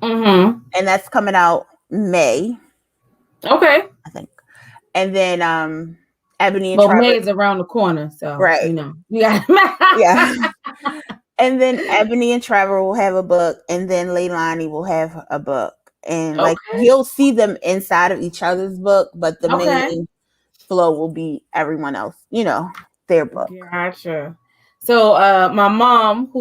And that's coming out May. Okay. I think. And then Ebony and Trevor. May is around the corner, so yeah. And then Ebony and Trevor will have a book, and then Leilani will have a book, and like you'll see them inside of each other's book, but the main flow will be everyone else, their book. Gotcha. So my mom,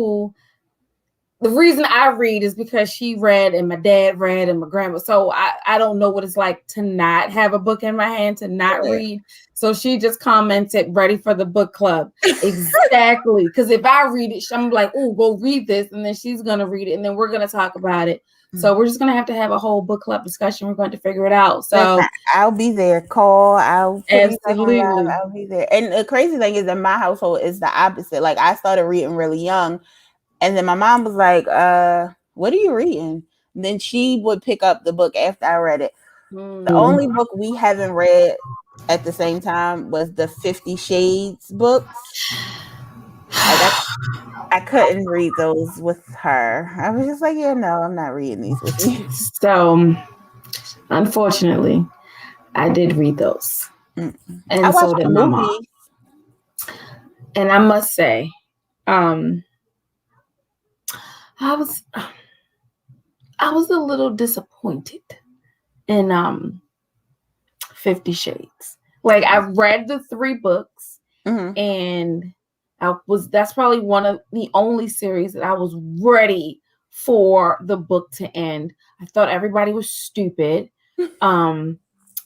the reason I read is because she read and my dad read and my grandma. So I don't know what it's like to not have a book in my hand, to not read. So she just commented, ready for the book club. Exactly. Because if I read it, I'm like, oh, go read this. And then she's going to read it. And then we're going to talk about it. So we're just going to have a whole book club discussion. We're going to figure it out. So I'll be there. Call. Absolutely. I'll be there. And the crazy thing is in my household is the opposite. Like I started reading really young. And then my mom was like, what are you reading? And then she would pick up the book after I read it. The only book we haven't read at the same time was the 50 Shades books. Like I couldn't read those with her. I was just like, yeah, no, I'm not reading these with you. So, unfortunately, I did read those, I and so watched did the my mom. movie. And I must say, I was a little disappointed in 50 Shades. Like, I read the 3 books, and that's probably one of the only series that I was ready for the book to end. I thought everybody was stupid.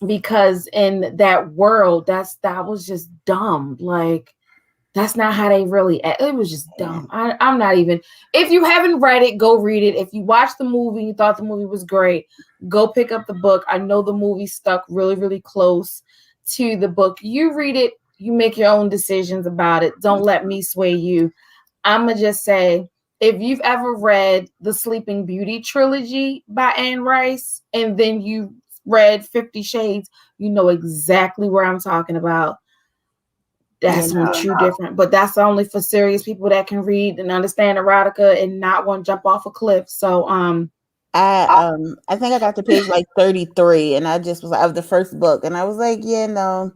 Because in that world, that was just dumb. Like, that's not how they really act. It was just dumb. I'm not even. If you haven't read it, go read it. If you watched the movie, you thought the movie was great, go pick up the book. I know the movie stuck really, really close to the book. You read it, you make your own decisions about it. Don't let me sway you. I'm going to just say, if you've ever read the Sleeping Beauty trilogy by Anne Rice, and then you read 50 Shades, you know exactly where I'm talking about. That's two different, but that's only for serious people that can read and understand erotica and not want to jump off a cliff. So I think I got to page like 33, and I just was like, of the first book, and I was like, yeah, no.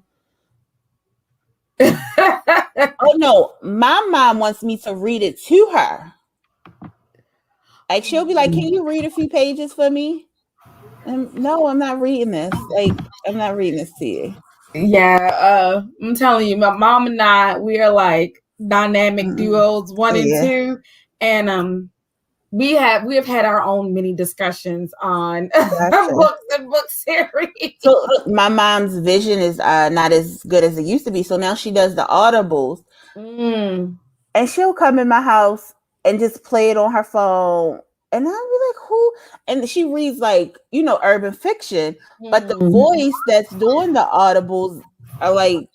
Oh no, my mom wants me to read it to her. Like, she'll be like, can you read a few pages for me? And no, I'm not reading this. Like, I'm not reading this to you. Yeah, I'm telling you, my mom and I, we are like dynamic duos 1 and 2, and we have had our own mini discussions on books and book series. So my mom's vision is not as good as it used to be. So now she does the audibles, and she'll come in my house and just play it on her phone. And I'll be like, who? And she reads like, urban fiction, but the voice that's doing the audibles are like,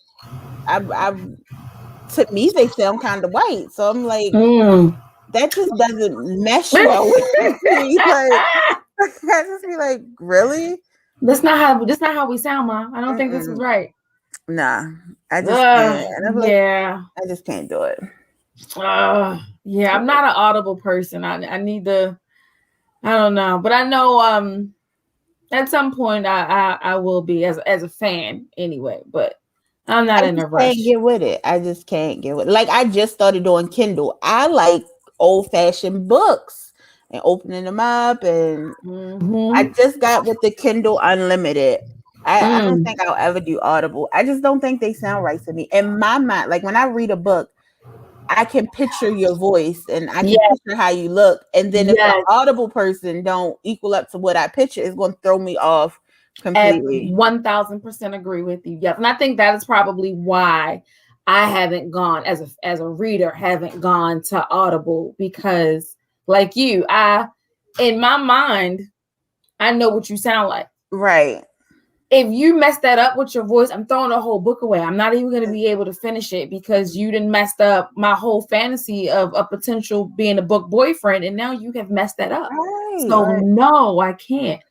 to me, they sound kind of white. So I'm like, that just doesn't mesh well with me. Like, I just be like, really? That's not how we sound, Mom. I don't think this is right. Nah, I just can't. And I'm like, I just can't do it. Yeah, I'm not an audible person. I need to. I don't know, but I know at some point I will be as a fan anyway. But I'm not in a rush. I can't get with it. I just can't get with it. Like, I just started doing Kindle. I like old-fashioned books and opening them up, and I just got with the Kindle Unlimited. I don't think I'll ever do Audible. I just don't think they sound right to me. In my mind, like, when I read a book, I can picture your voice and I can picture how you look. And then if the Audible person don't equal up to what I picture, it's going to throw me off completely. 1000% agree with you. Yes. And I think that is probably why I haven't gone as a reader, haven't gone to Audible, because like you, in my mind, I know what you sound like. Right. If you mess that up with your voice, I'm throwing the whole book away. I'm not even going to be able to finish it because you didn't messed up my whole fantasy of a potential being a book boyfriend, and now you have messed that up. No, I can't.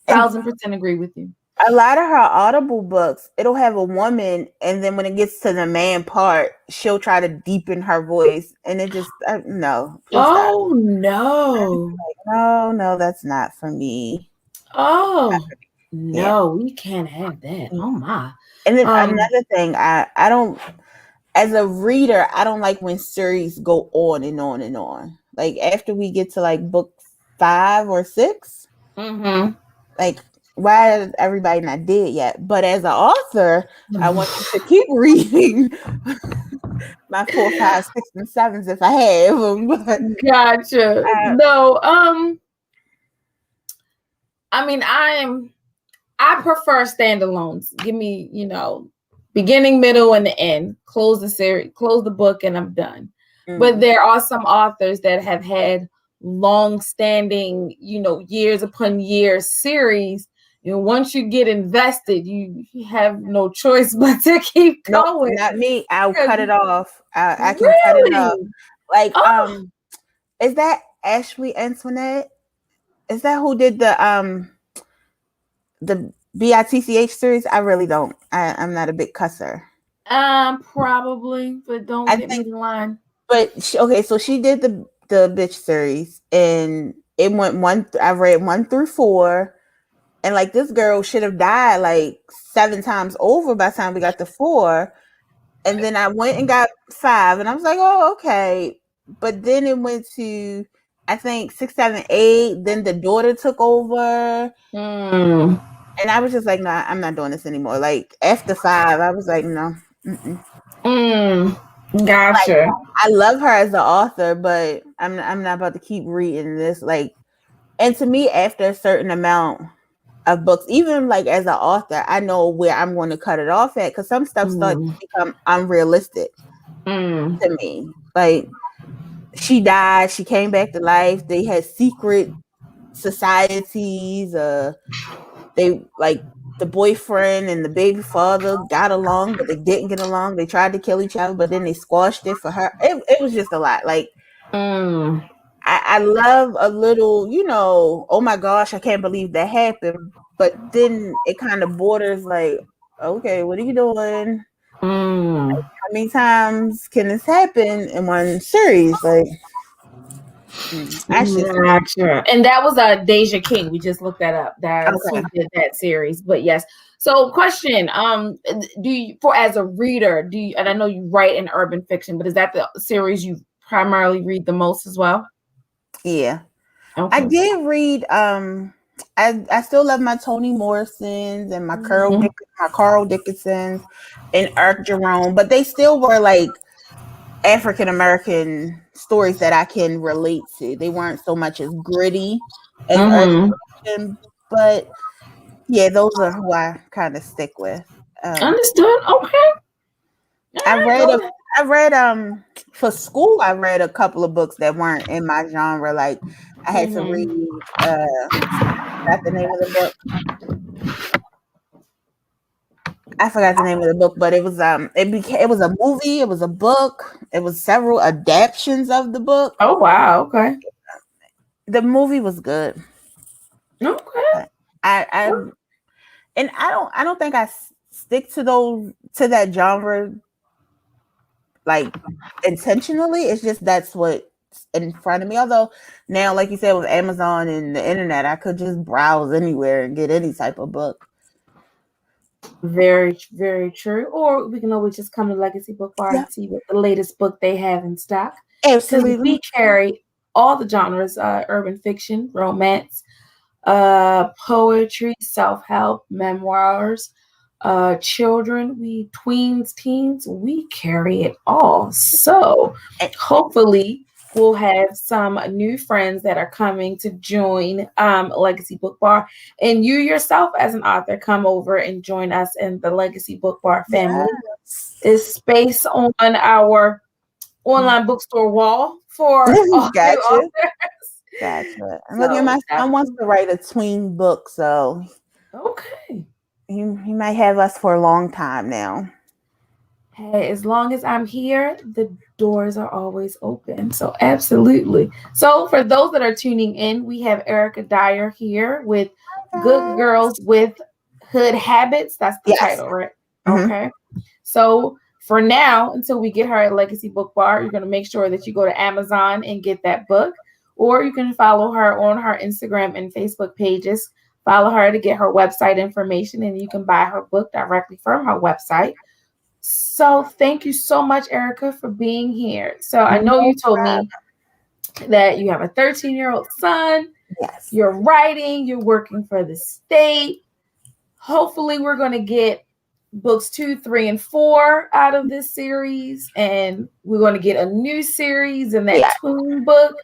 1000% agree with you. A lot of her Audible books, it'll have a woman, and then when it gets to the man part, she'll try to deepen her voice, and it just no. Oh no! Like, no, that's not for me. Oh no, we can't have that. Oh my! And then another thing, I don't. As a reader, I don't like when series go on and on and on. Like, after we get to like book 5 or 6, like, why is everybody not dead yet? But as an author, I want you to keep reading my 4, 5, 6, and 7s if I have them. But, gotcha. No, I mean, I prefer standalones. Give me, beginning, middle, and the end. Close the series, close the book, and I'm done. But there are some authors that have had long-standing, years upon years series. Once you get invested, you have no choice but to keep going. Not me. I'll cut it off. I can cut it off. Like, is that Ashley Antoinette? Is that who did the BITCH series, I really don't. I'm not a big cusser. Probably, but don't I get me think, in line. but so she did the bitch series, and it went I read 1 through 4, and like this girl should have died like 7 times over by the time we got to 4, and then I went and got 5, and I was like, oh, okay, but then it went to, I think, 6, 7, 8. Then the daughter took over. And I was just like, nah, I'm not doing this anymore. Like after 5, I was like, no. Like, Gotcha. I love her as an author, but I'm not about to keep reading this. Like, and to me, after a certain amount of books, even like as an author, I know where I'm going to cut it off at, because some stuff starts to become unrealistic to me. Like, she died, she came back to life. They had secret societies. They like, the boyfriend and the baby father got along, but they didn't get along. They tried to kill each other, but then they squashed it for her. It was just a lot. Like, I love a little, oh my gosh, I can't believe that happened. But then it kind of borders like, okay, what are you doing? How many times can this happen in one series? Like, that's just me. Gotcha. And that was Deja King. We just looked that up. That's Okay. who did that series. But yes. So question, do you, for as a reader, do you, and I know you write in urban fiction, but is that the series you primarily read the most as well? Yeah. Okay. I did read I still love my Toni Morrisons and my Carl Dickinsons and Eric Jerome, but they still were like African American stories that I can relate to. They weren't so much as gritty as urban fiction, but yeah, those are who I kind of stick with. Understood. Okay. I read for school, I read a couple of books that weren't in my genre. Like, I had to read I forgot the name of the book. I forgot the name of the book, but it was it was a movie, it was a book, it was several adaptations of the book. Oh wow, okay. The movie was good. Okay. I don't think I stick to that genre like intentionally. It's just that's what's in front of me. Although now, like you said, with Amazon and the internet, I could just browse anywhere and get any type of book. Very, very true. Or we can always just come to Legacy BookBar and see what the latest book they have in stock. Absolutely. We carry all the genres: urban fiction, romance, poetry, self-help, memoirs, children, tweens, teens, we carry it all. So hopefully we'll have some new friends that are coming to join Legacy BookBar, and you yourself as an author come over and join us in the Legacy BookBar family. Is space on our online bookstore wall for all new authors. Gotcha. Look, my son wants to write a tween book, so okay, he might have us for a long time now. Hey, as long as I'm here, the doors are always open. So absolutely. So for those that are tuning in, we have Erica Dyer here with Good Girls with Hood Habits. That's the title, right? Okay. So for now, until we get her at Legacy BookBar, you're going to make sure that you go to Amazon and get that book, or you can follow her on her Instagram and Facebook pages. Follow her to get her website information, and you can buy her book directly from her website. So thank you so much, Erica, for being here. So I know you told me that you have a 13-year-old son. Yes. You're writing, you're working for the state. Hopefully we're going to get books 2, 3, and 4 out of this series, and we're going to get a new series in that twin book.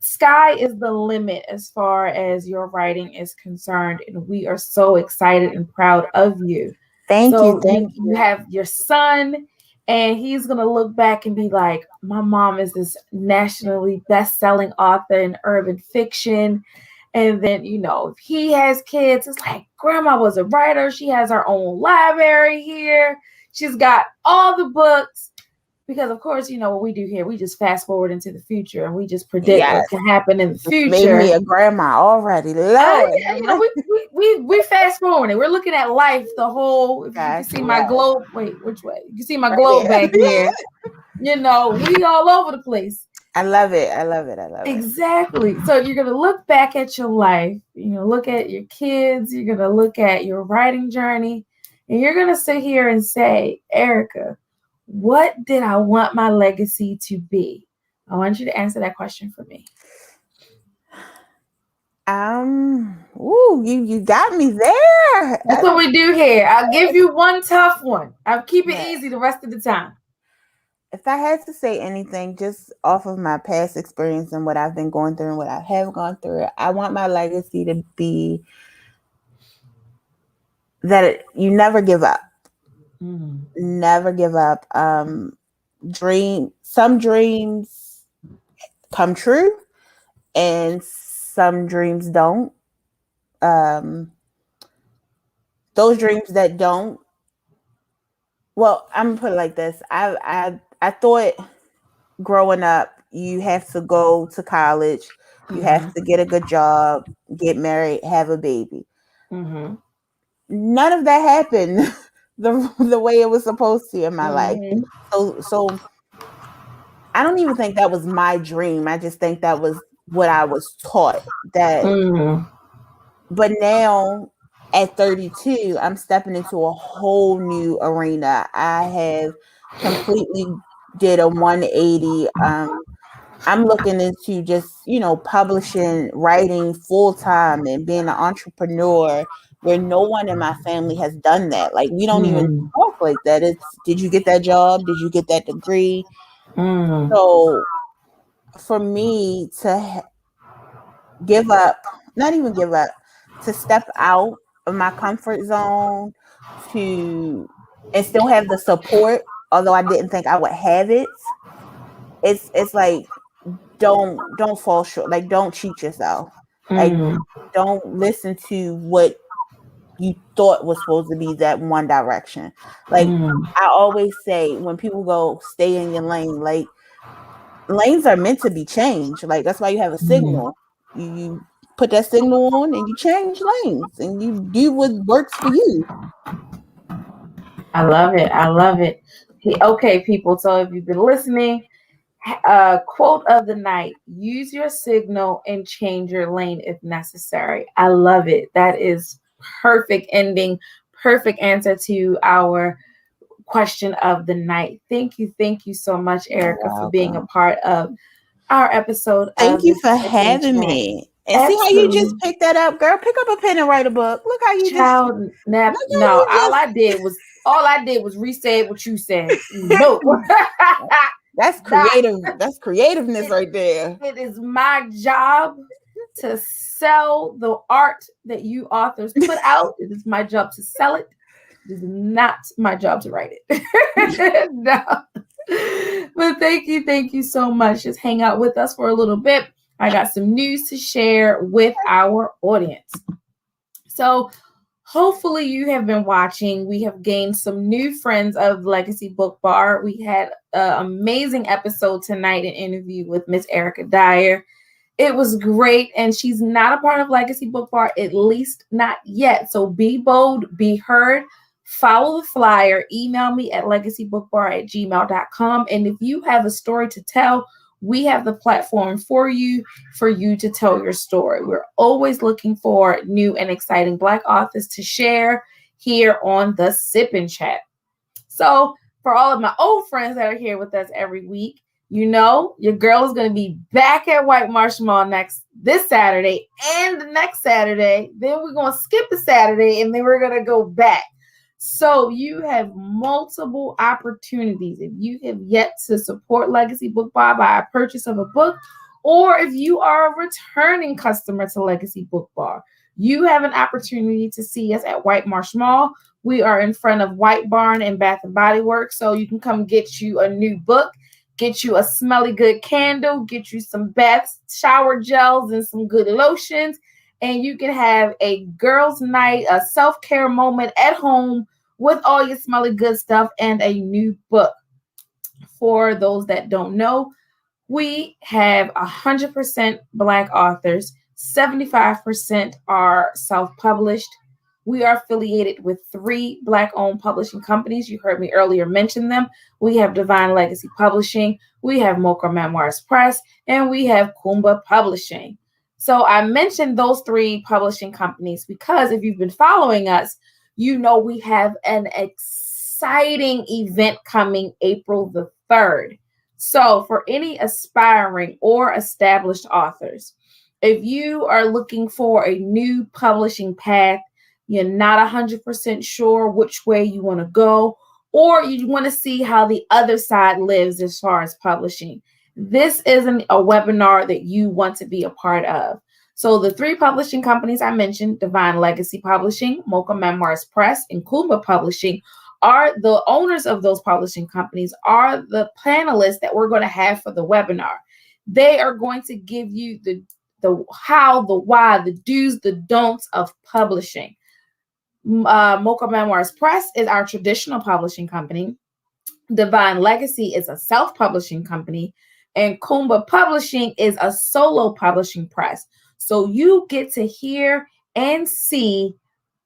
Sky is the limit as far as your writing is concerned, and we are so excited and proud of you. Thank you. You have your son, and he's going to look back and be like, my mom is this nationally best-selling author in urban fiction. And then, if he has kids, it's like, grandma was a writer. She has her own library here. She's got all the books. Because of course, you know what we do here. We just fast forward into the future and we just predict what can happen in the future. Made me a grandma already. Lord, you know, we fast forwarding. We're looking at life the whole. If you can see my globe, wait, which way? You can see my globe back here. You know, we all over the place. I love it. Exactly. So you're gonna look back at your life. You're gonna look at your kids. You're gonna look at your writing journey, and you're gonna sit here and say, Erica, what did I want my legacy to be? I want you to answer that question for me. You got me there. That's what we do here. I'll give you one tough one. I'll keep it easy the rest of the time. If I had to say anything just off of my past experience and what I've been going through and what I have gone through, I want my legacy to be that you never give up. Never give up. Some dreams come true and some dreams don't. Those dreams that don't, well, I'm gonna put it like this. I thought growing up you have to go to college, you have to get a good job, get married, have a baby. None of that happened the way it was supposed to in my life. So I don't even think that was my dream. I just think that was what I was taught. But now at 32, I'm stepping into a whole new arena. I have completely did a 180. I'm looking into just, publishing, writing full time and being an entrepreneur where no one in my family has done that. Like, we don't even talk like that. It's, did you get that job? Did you get that degree? So for me to to step out of my comfort zone and still have the support, although I didn't think I would have it. It's like, don't fall short. Like, don't cheat yourself. Like, don't listen to what you thought was supposed to be that one direction. Like, I always say when people go, stay in your lane, like, lanes are meant to be changed. Like, that's why you have a signal. You put that signal on and you change lanes and you do what works for you. I love it. Okay, people. So if you've been listening, quote of the night: use your signal and change your lane if necessary. I love it. That is perfect ending, perfect answer to our question of the night. Thank you so much, Erica, for being a part of our episode. Thank you for having me. And see how you just picked that up, girl. Pick up a pen and write a book. Look how you all I did was re-say what you said. No. That's creative. That's creativeness right there. It is my job to sell the art that you authors put out. It is my job to sell it. It is not my job to write it. No. But thank you so much. Just hang out with us for a little bit. I got some news to share with our audience. So hopefully you have been watching. We have gained some new friends of Legacy BookBar. We had an amazing episode tonight, an interview with Miss Erica Dyer. It was great, and she's not a part of Legacy BookBar, at least not yet. So be bold, be heard. Follow the flyer. Email me at legacybookbar@gmail.com. And if you have a story to tell, we have the platform for you to tell your story. We're always looking for new and exciting Black authors to share here on the Sip and Chat. So for all of my old friends that are here with us every week, your girl is going to be back at White Marsh Mall this Saturday and the next Saturday. Then we're going to skip a Saturday and then we're going to go back. So you have multiple opportunities. If you have yet to support Legacy BookBar by a purchase of a book, or if you are a returning customer to Legacy BookBar, you have an opportunity to see us at White Marsh Mall. We are in front of White Barn and Bath and Body Works, so you can come get you a new book, get you a smelly good candle, get you some bath shower gels and some good lotions, and you can have a girls' night, a self-care moment at home with all your smelly good stuff and a new book. for those that don't know, we have 100% Black authors, 75% are self-published. We are affiliated with 3 Black-owned publishing companies. You heard me earlier mention them. We have Divine Legacy Publishing, we have Mocha Memoirs Press, and we have Kumba Publishing. So I mentioned those 3 publishing companies because if you've been following us, you know we have an exciting event coming April the 3rd. So for any aspiring or established authors, if you are looking for a new publishing path, you're not 100% sure which way you want to go, or you want to see how the other side lives as far as publishing, this isn't a webinar that you want to be a part of. So the 3 publishing companies I mentioned, Divine Legacy Publishing, Mocha Memoirs Press, and Kumba Publishing, are the owners of those publishing companies, are the panelists that we're going to have for the webinar. They are going to give you the how, the why, the do's, the don'ts of publishing. Mocha Memoirs Press is our traditional publishing company. Divine Legacy is a self-publishing company, and Kumba Publishing is a solo publishing press. So you get to hear and see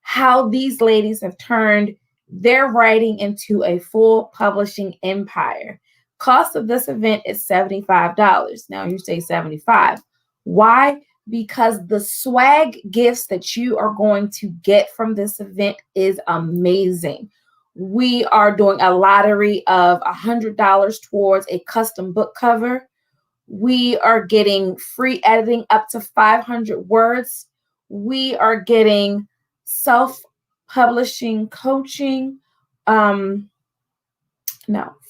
how these ladies have turned their writing into a full publishing empire. Cost of this event is $75. Now you say 75. Why? Because the swag gifts that you are going to get from this event is amazing. We are doing a lottery of $100 towards a custom book cover. We are getting free editing up to 500 words. We are getting self-publishing coaching.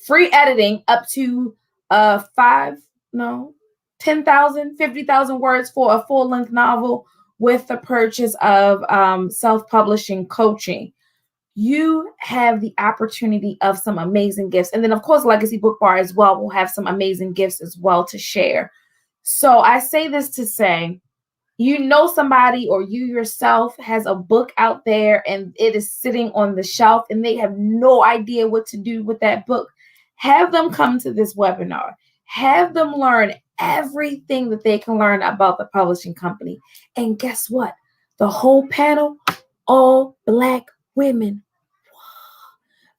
Free editing up to 10,000, 50,000 words for a full-length novel with the purchase of self-publishing coaching. You have the opportunity of some amazing gifts. And then, of course, Legacy BookBar as well will have some amazing gifts as well to share. So I say this to say, you know somebody or you yourself has a book out there and it is sitting on the shelf and they have no idea what to do with that book. Have them come to this webinar. Have them learn everything that they can learn about the publishing company. And guess what? The whole panel, all Black women.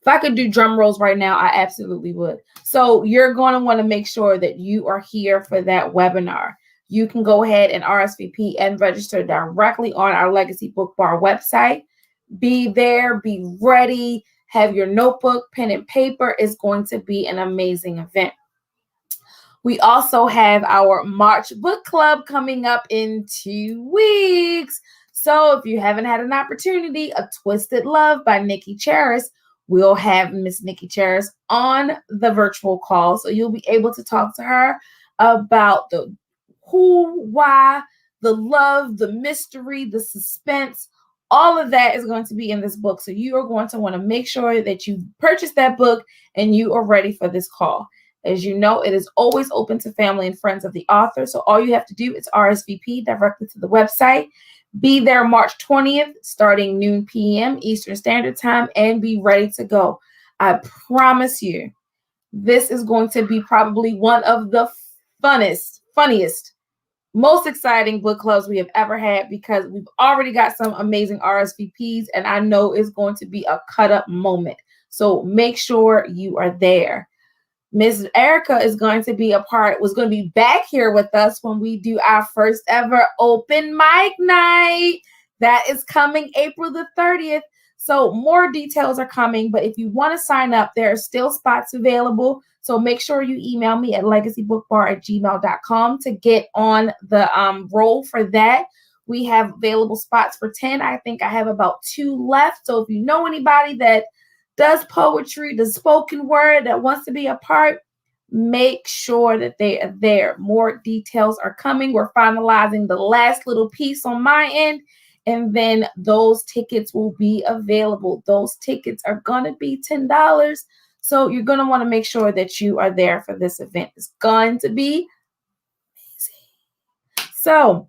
If I could do drum rolls right now, I absolutely would. So you're going to want to make sure that you are here for that webinar. You can go ahead and RSVP and register directly on our Legacy BookBar website. Be there, be ready, have your notebook, pen and paper. It's going to be an amazing event. We also have our March book club coming up in 2 weeks. So if you haven't had an opportunity, A Twisted Love by Nikki Charis, we'll have Miss Nikki Charis on the virtual call. So you'll be able to talk to her about the who, why, the love, the mystery, the suspense. All of that is going to be in this book. So you are going to want to make sure that you purchase that book and you are ready for this call. As you know, it is always open to family and friends of the author. So all you have to do is RSVP directly to the website. Be there March 20th, starting noon p.m. Eastern Standard Time, and be ready to go. I promise you, this is going to be probably one of the funniest, most exciting book clubs we have ever had because we've already got some amazing RSVPs, and I know it's going to be a cut-up moment. So make sure you are there. Miss Erica was going to be back here with us when we do our first ever open mic night. That is coming April the 30th. So more details are coming, but if you want to sign up, there are still spots available. So make sure you email me at legacybookbar@gmail.com to get on the roll for that. We have available spots for 10. I think I have about 2 left. So if you know anybody that does poetry, does spoken word, that wants to be a part, make sure that they are there. More details are coming. We're finalizing the last little piece on my end, and then those tickets will be available. Those tickets are going to be $10. So you're going to want to make sure that you are there for this event. It's going to be amazing. So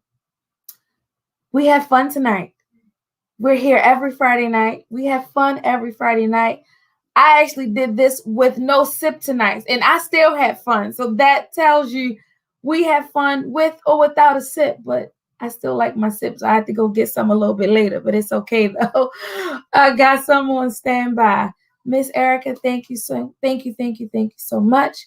we have fun tonight. We're here every Friday night. We have fun every Friday night. I actually did this with no sip tonight, and I still had fun. So that tells you we have fun with or without a sip, but I still like my sips. I have to go get some a little bit later, but it's okay though. I got some on standby. Miss Erica, thank you so much.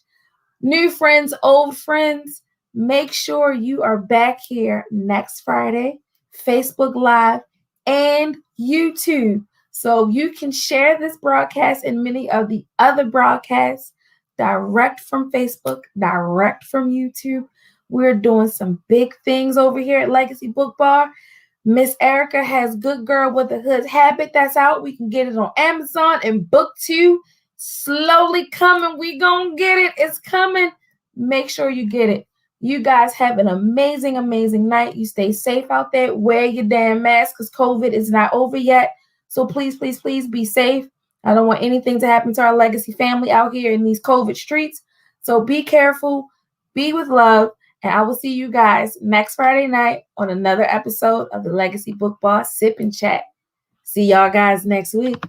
New friends, old friends, make sure you are back here next Friday, Facebook Live and YouTube. So you can share this broadcast and many of the other broadcasts direct from Facebook, direct from YouTube. We're doing some big things over here at Legacy Book Bar. Miss Erica has Good Girl with a Hood Habit that's out. We can get it on Amazon, and BookTube slowly coming. We gonna get it. It's coming. Make sure you get it. You guys have an amazing, amazing night. You stay safe out there. Wear your damn mask because COVID is not over yet. So please, please, please be safe. I don't want anything to happen to our Legacy family out here in these COVID streets. So be careful. Be with love. And I will see you guys next Friday night on another episode of the Legacy Book Bar Sip and Chat. See y'all guys next week.